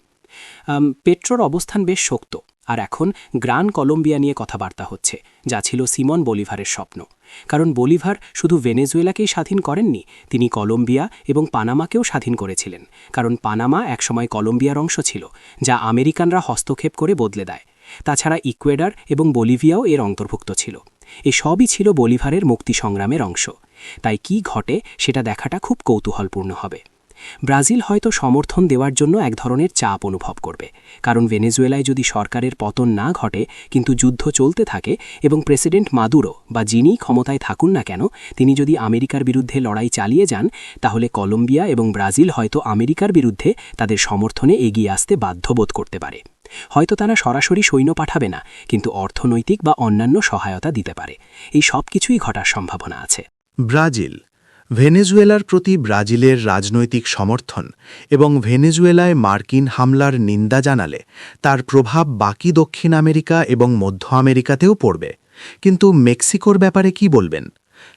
পেট্রোর অবস্থান বেশ শক্ত, আর এখন গ্রান কলম্বিয়া নিয়ে কথাবার্তা হচ্ছে, যা ছিল সিমন বলিভারের স্বপ্ন। কারণ বলিভার শুধু ভেনেজুয়েলাকেই স্বাধীন করেননি, তিনি কলম্বিয়া এবং পানামাকেও স্বাধীন করেছিলেন, কারণ পানামা একসময় কলম্বিয়ার অংশ ছিল, যা আমেরিকানরা হস্তক্ষেপ করে বদলে দেয়। তাছাড়া ইকুয়েডর এবং বলিভিয়াও এর অন্তর্ভুক্ত ছিল। এসবই ছিল বলিভারের মুক্তি সংগ্রামের অংশ। তাই কি ঘটে সেটা দেখাটা খুব কৌতূহলপূর্ণ হবে। ব্রাজিল হয়তো সমর্থন দেওয়ার জন্য এক ধরনের চাপ অনুভব করবে, কারণ ভেনেজুয়েলায় যদি সরকারের পতন না ঘটে কিন্তু যুদ্ধ চলতে থাকে এবং প্রেসিডেন্ট মাদুরো বা যিনি ক্ষমতায় থাকুন না কেন তিনি যদি আমেরিকার বিরুদ্ধে লড়াই চালিয়ে যান, তাহলে কলম্বিয়া এবং ব্রাজিল হয়তো আমেরিকার বিরুদ্ধে তাদের সমর্থনে এগিয়ে আসতে বাধ্যবোধ করতে পারে। হয়তো তারা সরাসরি সৈন্য পাঠাবে না, কিন্তু অর্থনৈতিক বা অন্যান্য সহায়তা দিতে পারে। এই সব কিছুই ঘটার সম্ভাবনা আছে। ব্রাজিল, ভেনেজুয়েলার প্রতি ব্রাজিলের রাজনৈতিক সমর্থন এবং ভেনেজুয়েলায় মার্কিন হামলার নিন্দা জানালে তার প্রভাব বাকি দক্ষিণ আমেরিকা এবং মধ্য আমেরিকাতেও পড়বে। কিন্তু মেক্সিকোর ব্যাপারে কি বলবেন?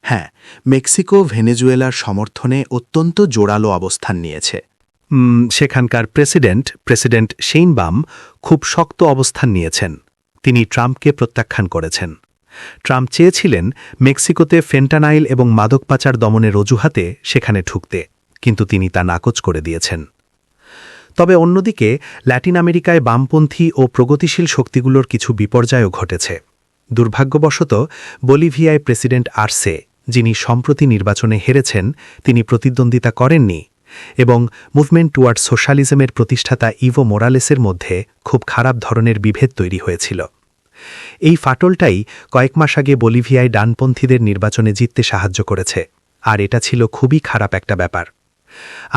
হ্যাঁ, মেক্সিকো ভেনেজুয়েলার সমর্থনে অত্যন্ত জোরালো অবস্থান নিয়েছে। সেখানকার প্রেসিডেন্ট শেইনবাম খুব শক্ত অবস্থান নিয়েছেন। তিনি ট্রাম্পকে প্রত্যাখ্যান করেছেন। ট্রাম্প চেয়েছিলেন মেক্সিকোতে ফেন্টানাইল এবং মাদক পাচার দমনের অজুহাতে সেখানে ঢুকতে, কিন্তু তিনি তা নাকচ করে দিয়েছেন। তবে অন্যদিকে ল্যাটিন আমেরিকায় বামপন্থী ও প্রগতিশীল শক্তিগুলোর কিছু বিপর্যয়ও ঘটেছে। দুর্ভাগ্যবশত বলিভিয়ায় প্রেসিডেন্ট আর্সে, যিনি সম্প্রতি নির্বাচনে হেরেছেন, তিনি প্রতিদ্বন্দ্বিতা করেননি এবং মুভমেন্ট টুয়ার্ড সোশ্যালিজমের প্রতিষ্ঠাতা ইভো মোরালেসের মধ্যে খুব খারাপ ধরনের বিভেদ তৈরি হয়েছিল। এই ফাটলটাই কয়েক মাস আগে বলিভিয়ায় ডানপন্থীদের নির্বাচনে জিততে সাহায্য করেছে, আর এটা ছিল খুবই খারাপ একটা ব্যাপার।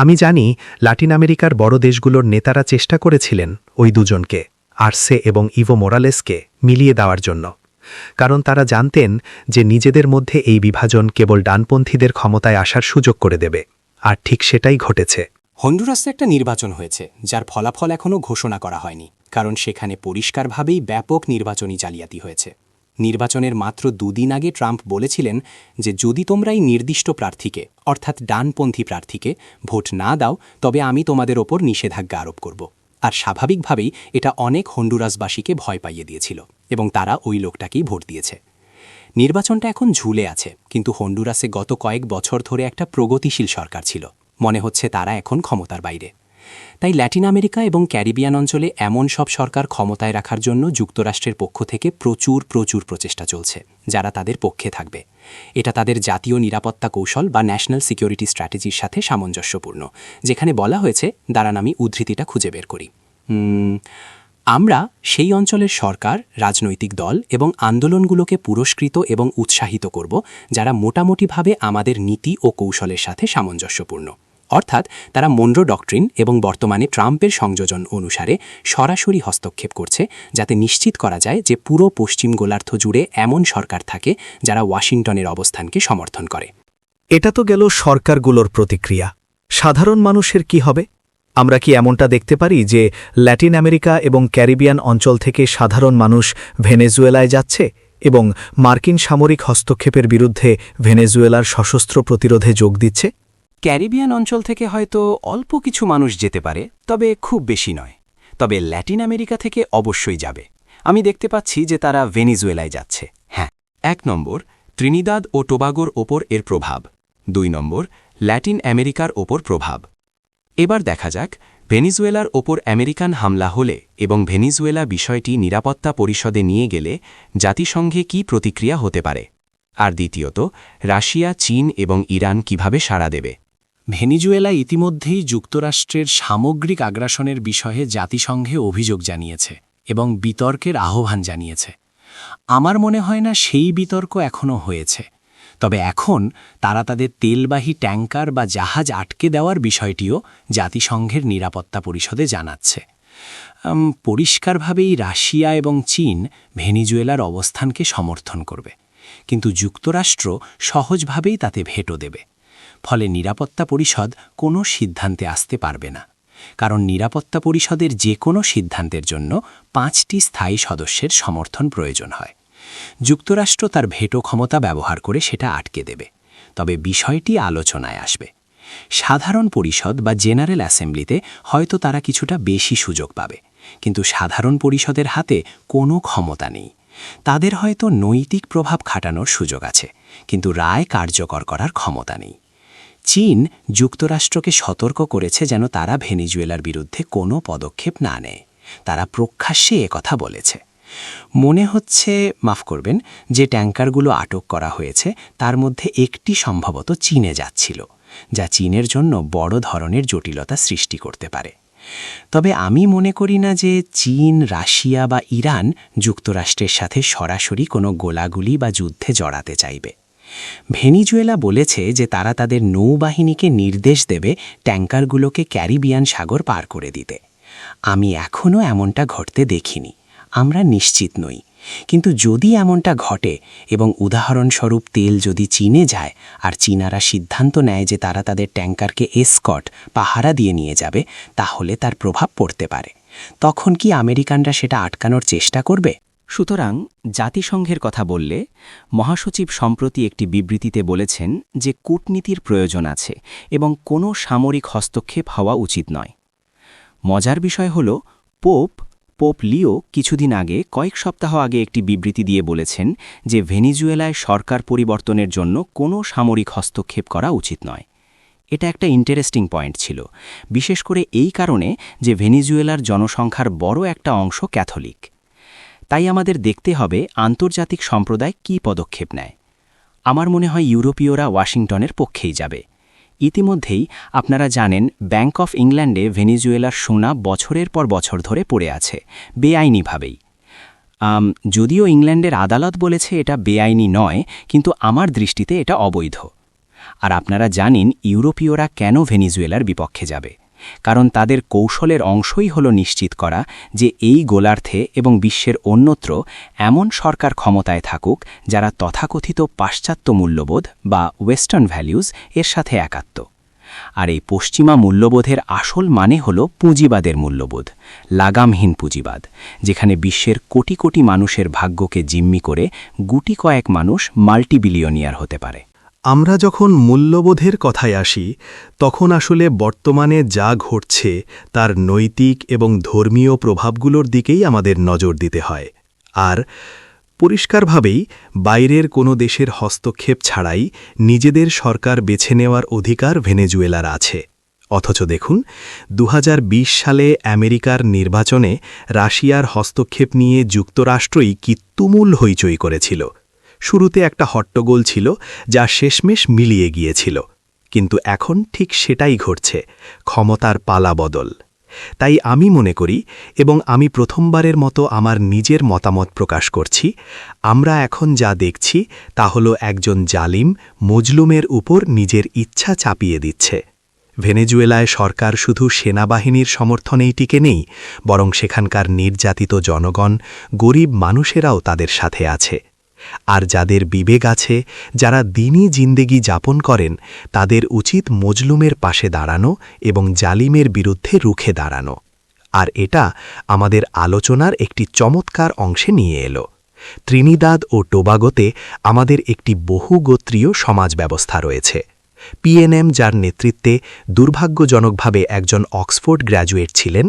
আমি জানি লাতিন আমেরিকার বড় দেশগুলোর নেতারা চেষ্টা করেছিলেন ওই দুজনকে, আর্সে এবং ইভো মোরালেসকে, মিলিয়ে দেওয়ার জন্য, কারণ তারা জানতেন যে নিজেদের মধ্যে এই বিভাজন কেবল ডানপন্থীদের ক্ষমতায় আসার সুযোগ করে দেবে, আর ঠিক সেটাই ঘটেছে। হন্ডুরাসে একটা নির্বাচন হয়েছে যার ফলাফল এখনও ঘোষণা করা হয়নি, কারণ সেখানে পরিষ্কারভাবেই ব্যাপক নির্বাচনী জালিয়াতি হয়েছে। নির্বাচনের মাত্র 2 দিন আগে ট্রাম্প বলেছিলেন যে যদি তোমরা এই নির্দিষ্ট প্রার্থীকে, অর্থাৎ ডানপন্থী প্রার্থীকে ভোট না দাও, তবে আমি তোমাদের ওপর নিষেধাজ্ঞা আরোপ করব। আর স্বাভাবিকভাবেই এটা অনেক হন্ডুরাসবাসীকে ভয় পাইয়ে দিয়েছিল এবং তারা ওই লোকটাকেই ভোট দিয়েছে। নির্বাচনটা এখন ঝুলে আছে, কিন্তু হন্ডুরাসে গত কয়েক বছর ধরে একটা প্রগতিশীল সরকার ছিল। মনে হচ্ছে তারা এখন ক্ষমতার বাইরে। তাই ল্যাটিন আমেরিকা এবং ক্যারিবিয়ান অঞ্চলে এমন সব সরকার ক্ষমতায় রাখার জন্য যুক্তরাষ্ট্রের পক্ষ থেকে প্রচুর প্রচেষ্টা চলছে, যারা তাদের পক্ষে থাকবে। এটা তাদের জাতীয় নিরাপত্তা কৌশল বা ন্যাশনাল সিকিউরিটি স্ট্র্যাটেজির সাথে সামঞ্জস্যপূর্ণ, যেখানে বলা হয়েছে, দাঁড়ান আমি উদ্ধৃতিটা খুঁজে বের করি। আমরা সেই অঞ্চলের সরকার, রাজনৈতিক দল এবং আন্দোলনগুলোকে পুরস্কৃত এবং উৎসাহিত করব যারা মোটামুটিভাবে আমাদের নীতি ও কৌশলের সাথে সামঞ্জস্যপূর্ণ। অর্থাৎ তারা মনরো ডক্ট্রিন এবং বর্তমানে ট্রাম্পের সংযোজন অনুসারে সরাসরি হস্তক্ষেপ করছে, যাতে নিশ্চিত করা যায় যে পুরো পশ্চিম গোলার্ধ জুড়ে এমন সরকার থাকে যারা ওয়াশিংটনের অবস্থানকে সমর্থন করে। এটা তো গেল সরকারগুলোর প্রতিক্রিয়া। সাধারণ মানুষের কি হবে? আমরা কি এমনটা দেখতে পারি যে ল্যাটিন আমেরিকা এবং ক্যারিবিয়ান অঞ্চল থেকে সাধারণ মানুষ ভেনেজুয়েলায় যাচ্ছে এবং মার্কিন সামরিক হস্তক্ষেপের বিরুদ্ধে ভেনেজুয়েলার সশস্ত্র প্রতিরোধে যোগ দিচ্ছে? ক্যারিবিয়ান অঞ্চল থেকে হয়তো অল্প কিছু মানুষ যেতে পারে, তবে খুব বেশি নয়। তবে ল্যাটিন আমেরিকা থেকে অবশ্যই যাবে। আমি দেখতে পাচ্ছি যে তারা ভেনেজুয়েলায় যাচ্ছে। হ্যাঁ, 1 নম্বর, ত্রিনিদাদ ও টোবাগোর ওপর এর প্রভাব। 2 নম্বর, ল্যাটিন আমেরিকার ওপর প্রভাব। এবার দেখা যাক ভেনিজুয়েলার ওপর আমেরিকান হামলা হলে এবং ভেনিজুয়েলা বিষয়টি নিরাপত্তা পরিষদে নিয়ে গেলে জাতিসংঘে কী প্রতিক্রিয়া হতে পারে। আর দ্বিতীয়ত, রাশিয়া, চীন এবং ইরান কিভাবে সাড়া দেবে। ভেনিজুয়েলা ইতিমধ্যেই যুক্তরাষ্ট্রের সামগ্রিক আগ্রাসনের বিষয়ে জাতিসংঘে অভিযোগ জানিয়েছে এবং বিতর্কের আহ্বান জানিয়েছে। আমার মনে হয় না সেই বিতর্ক এখনও হয়েছে, তবে এখন তারা তাদের তেলবাহী ট্যাঙ্কার বা জাহাজ আটকে দেওয়ার বিষয়টিও জাতিসংঘের নিরাপত্তা পরিষদে জানাচ্ছে। পরিষ্কারভাবেই রাশিয়া এবং চীন ভেনিজুয়েলার অবস্থানকে সমর্থন করবে, কিন্তু যুক্তরাষ্ট্র সহজভাবেই তাতে ভেটো দেবে। ফলে নিরাপত্তা পরিষদ কোনো সিদ্ধান্তে আসতে পারবে না, কারণ নিরাপত্তা পরিষদের যে কোনো সিদ্ধান্তের জন্য 5টি স্থায়ী সদস্যের সমর্থন প্রয়োজন হয়। যুক্তরাষ্ট্র তার ভেটো ক্ষমতা ব্যবহার করে সেটা আটকে দেবে, তবে বিষয়টি আলোচনায় আসবে। সাধারণ পরিষদ বা জেনারেল অ্যাসেম্বলিতে হয়তো তারা কিছুটা বেশি সুযোগ পাবে, কিন্তু সাধারণ পরিষদের হাতে কোনো ক্ষমতা নেই। তাদের হয়তো নৈতিক প্রভাব খাটানোর সুযোগ আছে, কিন্তু রায় কার্যকর করার ক্ষমতা নেই। চীন যুক্তরাষ্ট্রকে সতর্ক করেছে যেন তারা ভেনিজুয়েলার বিরুদ্ধে কোনো পদক্ষেপ না নেয়। তারা প্রকাশ্যে একথা বলেছে। মনে হচ্ছে, মাফ করবেন, যে ট্যাঙ্কারগুলো আটক করা হয়েছে তার মধ্যে একটি সম্ভবত চীনে যাচ্ছিল, যা চীনের জন্য বড় ধরনের জটিলতা সৃষ্টি করতে পারে। তবে আমি মনে করি না যে চীন, রাশিয়া বা ইরান যুক্তরাষ্ট্রের সাথে সরাসরি কোনো গোলাগুলি বা যুদ্ধে জড়াতে চাইবে। ভেনিজুয়েলা বলেছে যে তারা তাদের নৌবাহিনীকে নির্দেশ দেবে ট্যাঙ্কারগুলোকে ক্যারিবিয়ান সাগর পার করে দিতে। আমি এখনও এমনটা ঘটতে দেখিনি, আমরা নিশ্চিত নই। কিন্তু যদি এমনটা ঘটে এবং উদাহরণস্বরূপ তেল যদি চীনে যায় আর চীনারা সিদ্ধান্ত নেয় যে তারা তাদের ট্যাঙ্কারকে এসকর্ট পাহারা দিয়ে নিয়ে যাবে, তাহলে তার প্রভাব পড়তে পারে। তখন কি আমেরিকানরা সেটা আটকানোর চেষ্টা করবে? সুতরাং জাতিসংঘের কথা বললে মহাসচিব সম্প্রতি একটি বিবৃতিতে বলেছেন যে কূটনীতির প্রয়োজন আছে এবং কোনো সামরিক হস্তক্ষেপ হওয়া উচিত নয়। মজার বিষয় হল পোপ লিও কিছুদিন আগে, কয়েক সপ্তাহ আগে একটি বিবৃতি দিয়ে বলেছেন যে ভেনিজুয়েলায় সরকার পরিবর্তনের জন্য কোনো সামরিক হস্তক্ষেপ করা উচিত নয়। এটা একটা ইন্টারেস্টিং পয়েন্ট ছিল, বিশেষ করে এই কারণে যে ভেনিজুয়েলার জনসংখ্যার বড় একটা অংশ ক্যাথলিক। তাই আমাদের দেখতে হবে আন্তর্জাতিক সম্প্রদায় কী পদক্ষেপ নেয়। আমার মনে হয় ইউরোপীয়রা ওয়াশিংটনের পক্ষেই যাবে। ইতিমধ্যেই আপনারা জানেন ব্যাংক অফ ইংল্যান্ডে ভেনিজুয়েলার সোনা বছরের পর বছর ধরে পড়ে আছে, বেআইনিভাবেই। যদিও ইংল্যান্ডের আদালত বলেছে এটা বেআইনি নয়, কিন্তু আমার দৃষ্টিতে এটা অবৈধ। আর আপনারা জানেন ইউরোপীয়রা কেন ভেনিজুয়েলার বিপক্ষে যাবে, কারণ তাদের কৌশলের অংশই হল নিশ্চিত করা যে এই গোলার্ধে এবং বিশ্বের অন্যত্র এমন সরকার ক্ষমতায় থাকুক যারা তথাকথিত পাশ্চাত্য মূল্যবোধ বা ওয়েস্টার্ন ভ্যালিউজ এর সাথে একাত্ম। আর এই পশ্চিমা মূল্যবোধের আসল মানে হল পুঁজিবাদের মূল্যবোধ, লাগামহীন পুঁজিবাদ, যেখানে বিশ্বের কোটি কোটি মানুষের ভাগ্যকে জিম্মি করে গুটি কয়েক মানুষ মাল্টিবিলিয়নিয়ার হতে পারে। আমরা যখন মূল্যবোধের কথায় আসি, তখন আসলে বর্তমানে যা ঘটছে তার নৈতিক এবং ধর্মীয় প্রভাবগুলোর দিকেই আমাদের নজর দিতে হয়। আর পরিষ্কারভাবেই বাইরের কোনো দেশের হস্তক্ষেপ ছাড়াই নিজেদের সরকার বেছে নেওয়ার অধিকার ভেনেজুয়েলার আছে। অথচ দেখুন, 2020 সালে আমেরিকার নির্বাচনে রাশিয়ার হস্তক্ষেপ নিয়ে যুক্তরাষ্ট্রই কি তুমুল হইচই করেছিল। শুরুতে একটা হট্টগোল ছিল, যা শেষমেশ মিলিয়ে গিয়েছিল। কিন্তু এখন ঠিক সেটাই ঘটছে, ক্ষমতার পালা বদল। তাই আমি মনে করি, এবং আমি প্রথমবারের মতো আমার নিজের মতামত প্রকাশ করছি, আমরা এখন যা দেখছি তা হল একজন জালিম মজলুমের উপর নিজের ইচ্ছা চাপিয়ে দিচ্ছে। ভেনেজুয়েলায় সরকার শুধু সেনাবাহিনীর সমর্থনেই টিকে নেই, বরং সেখানকার নির্যাতিত জনগণ, গরিব মানুষেরাও তাদের সাথে আছে। আর যাদের বিবেক আছে, যারা দিনই জিন্দেগি যাপন করেন, তাদের উচিত মজলুমের পাশে দাঁড়ানো এবং জালিমের বিরুদ্ধে রুখে দাঁড়ানো। আর এটা আমাদের আলোচনার একটি চমৎকার অংশে নিয়ে এলো। ত্রিনিদাদ ও টোবাগোতে আমাদের একটি বহুগোত্রীয় সমাজ ব্যবস্থা রয়েছে। পিএনএম, যার নেতৃত্বে দুর্ভাগ্যজনকভাবে একজন অক্সফোর্ড গ্র্যাজুয়েট ছিলেন,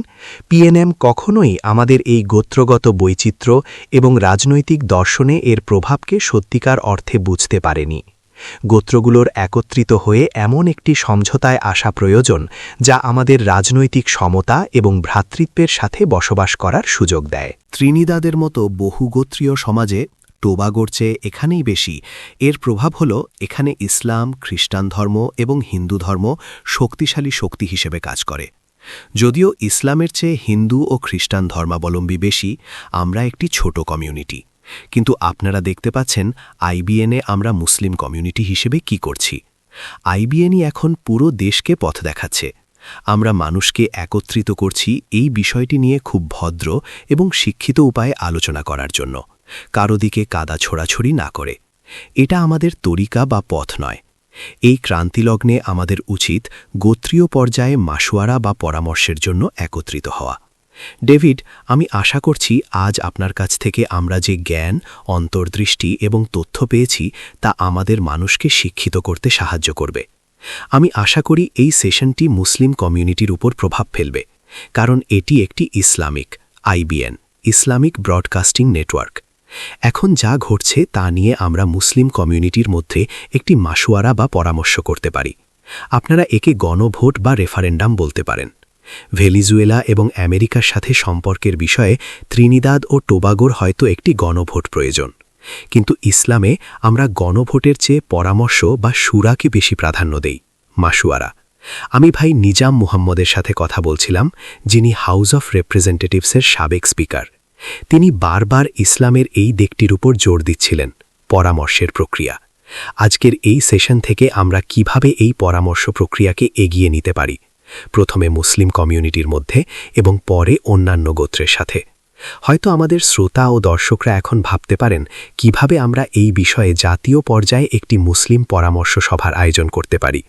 পিএনএম কখনোই আমাদের এই গোত্রগত বৈচিত্র্য এবং রাজনৈতিক দর্শনে এর প্রভাবকে সত্যিকার অর্থে বুঝতে পারেনি। গোত্রগুলোর একত্রিত হয়ে এমন একটি সমঝোতায় আসা প্রয়োজন যা আমাদের রাজনৈতিক সমতা এবং ভ্রাতৃত্বের সাথে বসবাস করার সুযোগ দেয়। ত্রিনিদাদের মতো বহুগোত্রীয় সমাজে টোবাগোর চেয়ে এখানেই বেশি। এর প্রভাব হল এখানে ইসলাম, খ্রিস্টান ধর্ম এবং হিন্দু ধর্ম শক্তিশালী শক্তি হিসেবে কাজ করে। যদিও ইসলামের চেয়ে হিন্দু ও খ্রিস্টান ধর্মাবলম্বী বেশি, আমরা একটি ছোট কমিউনিটি। কিন্তু আপনারা দেখতে পাচ্ছেন আইবিএনে আমরা মুসলিম কমিউনিটি হিসেবে কি করছি। আইবিএনই এখন পুরো দেশকে পথ দেখাচ্ছে। আমরা মানুষকে একত্রিত করছি এই বিষয়টি নিয়ে খুব ভদ্র এবং শিক্ষিত উপায়ে আলোচনা করার জন্য, কারো দিকে কাদা ছোড়াছড়ি না করে। এটা আমাদের তরিকা বা পথ নয়। এই ক্রান্তিলগ্নে আমাদের উচিত গোত্রীয় পর্যায়ে মাসোয়ারা বা পরামর্শের জন্য একত্রিত হওয়া। ডেভিড, আমি আশা করছি আজ আপনার কাছ থেকে আমরা যে জ্ঞান, অন্তর্দৃষ্টি এবং তথ্য পেয়েছি তা আমাদের মানুষকে শিক্ষিত করতে সাহায্য করবে। আমি আশা করি এই সেশনটি মুসলিম কমিউনিটির উপর প্রভাব ফেলবে, কারণ এটি একটি Islamic IBN, Islamic broadcasting network. এখন যা ঘটছে তা নিয়ে আমরা মুসলিম কমিউনিটির মধ্যে একটি মাসোয়ারা বা পরামর্শ করতে পারি। আপনারা একে গণভোট বা রেফারেন্ডাম বলতে পারেন। ভেনেজুয়েলা এবং আমেরিকার সাথে সম্পর্কের বিষয়ে ত্রিনিদাদ ও টোবাগোর হয়তো একটি গণভোট প্রয়োজন, কিন্তু ইসলামে আমরা গণভোটের চেয়ে পরামর্শ বা শুরাকে বেশি প্রাধান্য দেই, মাসোয়ারা। আমি ভাই নিজাম মুহাম্মদের সাথে কথা বলছিলাম, যিনি হাউস অফ রিপ্রেজেন্টেটিভসের সাবেক স্পিকার। তিনি বারবার ইসলামের এই দিকটির উপর জোর দিচ্ছিলেন, পরামর্শের প্রক্রিয়া। আজকের এই সেশন থেকে আমরা কিভাবে এই পরামর্শ প্রক্রিয়াকে এগিয়ে নিতে পারি, প্রথমে মুসলিম কমিউনিটির মধ্যে এবং পরে অন্যান্য গোত্রের সাথে। হয়তো আমাদের শ্রোতা ও দর্শকরা এখন ভাবতে পারেন কিভাবে আমরা এই বিষয়ে জাতীয় পর্যায়ে একটি মুসলিম পরামর্শ সভার আয়োজন করতে পারি,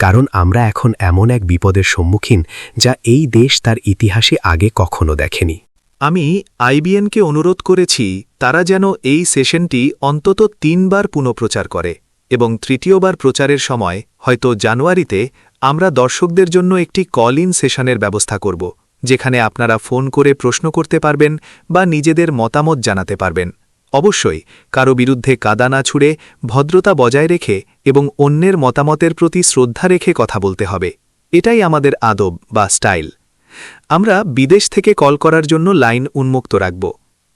কারণ আমরা এখন এমন এক বিপদের সম্মুখীন যা এই দেশ তার ইতিহাসে আগে কখনো দেখেনি। আমি আইবিএনকে অনুরোধ করেছি তারা যেন এই সেশনটি অন্তত 3 বার পুনঃপ্রচার করে এবং তৃতীয়বার প্রচারের সময়, হয়তো জানুয়ারিতে, আমরা দর্শকদের জন্য একটি কল ইন সেশনের ব্যবস্থা করব, যেখানে আপনারা ফোন করে প্রশ্ন করতে পারবেন বা নিজেদের মতামত জানাতে পারবেন। অবশ্যই কারো বিরুদ্ধে কাদা না ছুড়ে ভদ্রতা বজায় রেখে এবং অন্যের মতামতের প্রতি শ্রদ্ধা রেখে কথা বলতে হবে। এটাই আমাদের আদব বা স্টাইল। আমরা বিদেশ থেকে কল করার জন্য লাইন উন্মুক্ত রাখব।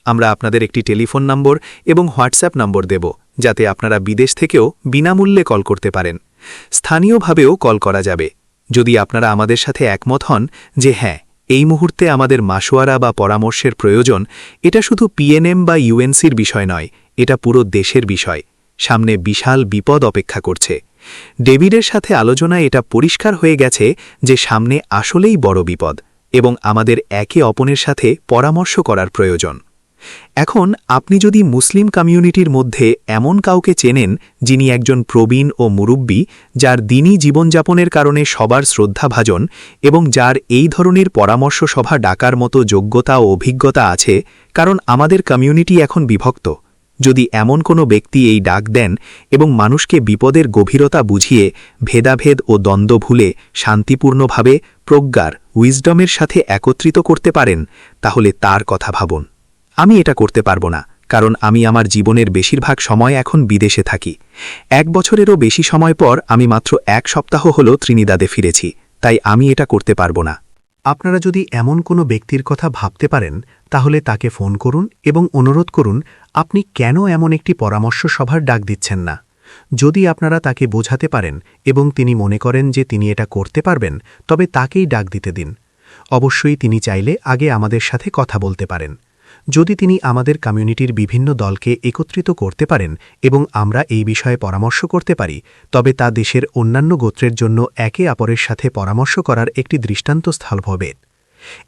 আমরা আপনাদের একটি টেলিফোন নম্বর এবং হোয়াটসঅ্যাপ নম্বর দেব, যাতে আপনারা বিদেশ থেকেও বিনামূল্যে কল করতে পারেন। স্থানীয়ভাবেও কল করা যাবে। যদি আপনারা আমাদের সাথে একমত হন যে হ্যাঁ, এই মুহূর্তে আমাদের মাসোয়ারা বা পরামর্শের প্রয়োজন, এটা শুধু পিএনএম বা ইউএনসির বিষয় নয়, এটা পুরো দেশের বিষয়। সামনে বিশাল বিপদ অপেক্ষা করছে। ডেভিডের সাথে আলোচনায় এটা পরিষ্কার হয়ে গেছে যে সামনে আসলেই বড় বিপদ এবং আমাদের একে অপরের সাথে পরামর্শ করার প্রয়োজন। এখন আপনি যদি মুসলিম কমিউনিটির মধ্যে এমন কাউকে চেনেন যিনি একজন প্রবীণ ও মুরব্বী, যার দিনী জীবনযাপনের কারণে সবার শ্রদ্ধাভাজন এবং যার এই ধরনের পরামর্শ সভা ডাকার মতো যোগ্যতা ও অভিজ্ঞতা আছে, কারণ আমাদের কমিউনিটি এখন বিভক্ত, যদি এমন কোনো ব্যক্তি এই ডাক দেন এবং মানুষকে বিপদের গভীরতা বুঝিয়ে ভেদাভেদ ও দ্বন্দ্ব ভুলে শান্তিপূর্ণভাবে প্রজ্ঞার, উইজডমের সাথে একত্রিত করতে পারেন, তাহলে তার কথা ভাবুন। আমি এটা করতে পারব না, কারণ আমি আমার জীবনের বেশিরভাগ সময় এখন বিদেশে থাকি। 1 বছরেরও বেশি সময় পর আমি মাত্র 1 সপ্তাহ হল ত্রিনিদাদে ফিরেছি, তাই আমি এটা করতে পারব না। আপনারা যদি এমন কোনো ব্যক্তির কথা ভাবতে পারেন, তাহলে তাকে ফোন করুন এবং অনুরোধ করুন আপনি কেন এমন একটি পরামর্শ সভার ডাক দিচ্ছেন না। যদি আপনারা তাকে বোঝাতে পারেন এবং তিনি মনে করেন যে তিনি এটা করতে পারবেন, তবে তাকেই ডাক দিতে দিন। অবশ্যই তিনি চাইলে আগে আমাদের সাথে কথা বলতে পারেন। যদি তিনি আমাদের কমিউনিটির বিভিন্ন দলকে একত্রিত করতে পারেন এবং আমরা এই বিষয়ে পরামর্শ করতে পারি, তবে তা দেশের অন্যান্য গোত্রের জন্য একে অপরের সাথে পরামর্শ করার একটি দৃষ্টান্তস্থল হবে।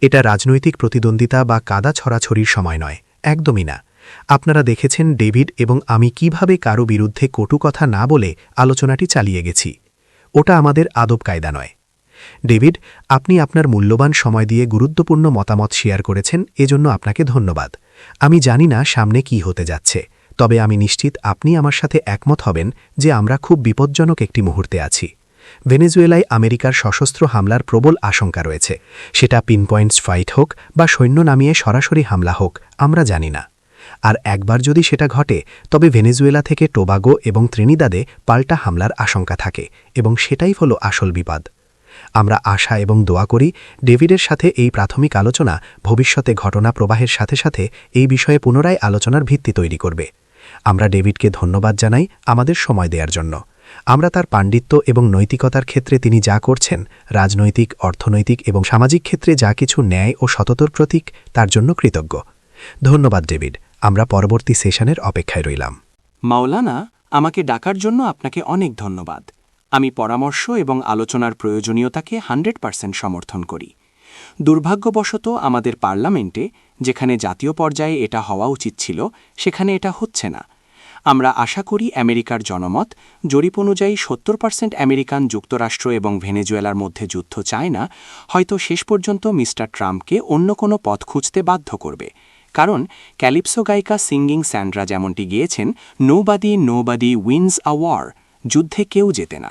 এটা রাজনৈতিক প্রতিদ্বন্দ্বিতা বা কাদা ছড়াছড়ির সময় নয়, একদমই না। আপনারা দেখেছেন ডেভিড এবং আমি কিভাবে কারো বিরুদ্ধে কটু কথা না বলে আলোচনাটি চালিয়ে গেছি। ওটা আমাদের আদব কায়দা নয়। ডেভিড, আপনি আপনার মূল্যবান সময় দিয়ে গুরুত্বপূর্ণ মতামত শেয়ার করেছেন, এজন্য আপনাকে ধন্যবাদ। আমি জানি না সামনে কি হতে যাচ্ছে, তবে আমি নিশ্চিত আপনি আমার সাথে একমত হবেন যে আমরা খুব বিপজ্জনক একটি মুহূর্তে আছি। ভেনেজুয়েলায় আমেরিকার সশস্ত্র হামলার প্রবল আশঙ্কা রয়েছে, সেটা পিনপয়েন্টস ফাইট হোক বা সৈন্য নামিয়ে সরাসরি হামলা হোক, আমরা জানি না। আর একবার যদি সেটা ঘটে, তবে ভেনেজুয়েলা থেকে টোবাগো এবং ত্রিনিদাদে পাল্টা হামলার আশঙ্কা থাকে, এবং সেটাই হলো আসল বিপদ। আমরা আশা এবং দোয়া করি ডেভিডের সাথে এই প্রাথমিক আলোচনা ভবিষ্যতে ঘটনা প্রবাহের সাথে সাথে এই বিষয়ে পুনরায় আলোচনার ভিত্তি তৈরি করবে। আমরা ডেভিডকে ধন্যবাদ জানাই আমাদের সময় দেওয়ার জন্য। আমরা তার পাণ্ডিত্য এবং নৈতিকতার ক্ষেত্রে তিনি যা করছেন, রাজনৈতিক, অর্থনৈতিক এবং সামাজিক ক্ষেত্রে যা কিছু ন্যায় ও সততার প্রতীক, তার জন্য কৃতজ্ঞ। ধন্যবাদ ডেভিড, আমরা পরবর্তী সেশনের অপেক্ষায় রইলাম। মাওলানা, আমাকে ডাকার জন্য আপনাকে অনেক ধন্যবাদ। আমি পরামর্শ এবং আলোচনার প্রয়োজনীয়তাকে 100% সমর্থন করি। দুর্ভাগ্যবশত আমাদের পার্লামেন্টে, যেখানে জাতীয় পর্যায়ে এটা হওয়া উচিত ছিল, সেখানে এটা হচ্ছে না। আমরা আশা করি আমেরিকার জনমত জরিপ অনুযায়ী 70% আমেরিকান যুক্তরাষ্ট্র এবং ভেনেজুয়েলার মধ্যে যুদ্ধ চায় না, হয়তো শেষ পর্যন্ত মিস্টার ট্রাম্পকে অন্য কোনো পথ খুঁজতে বাধ্য করবে। কারণ ক্যালিপসো গায়িকা সিঙ্গিং স্যান্ড্রা যেমনটি গিয়েছেন, নোবাডি উইন্স আ ওয়ার, যুদ্ধে কেউ জেতে না।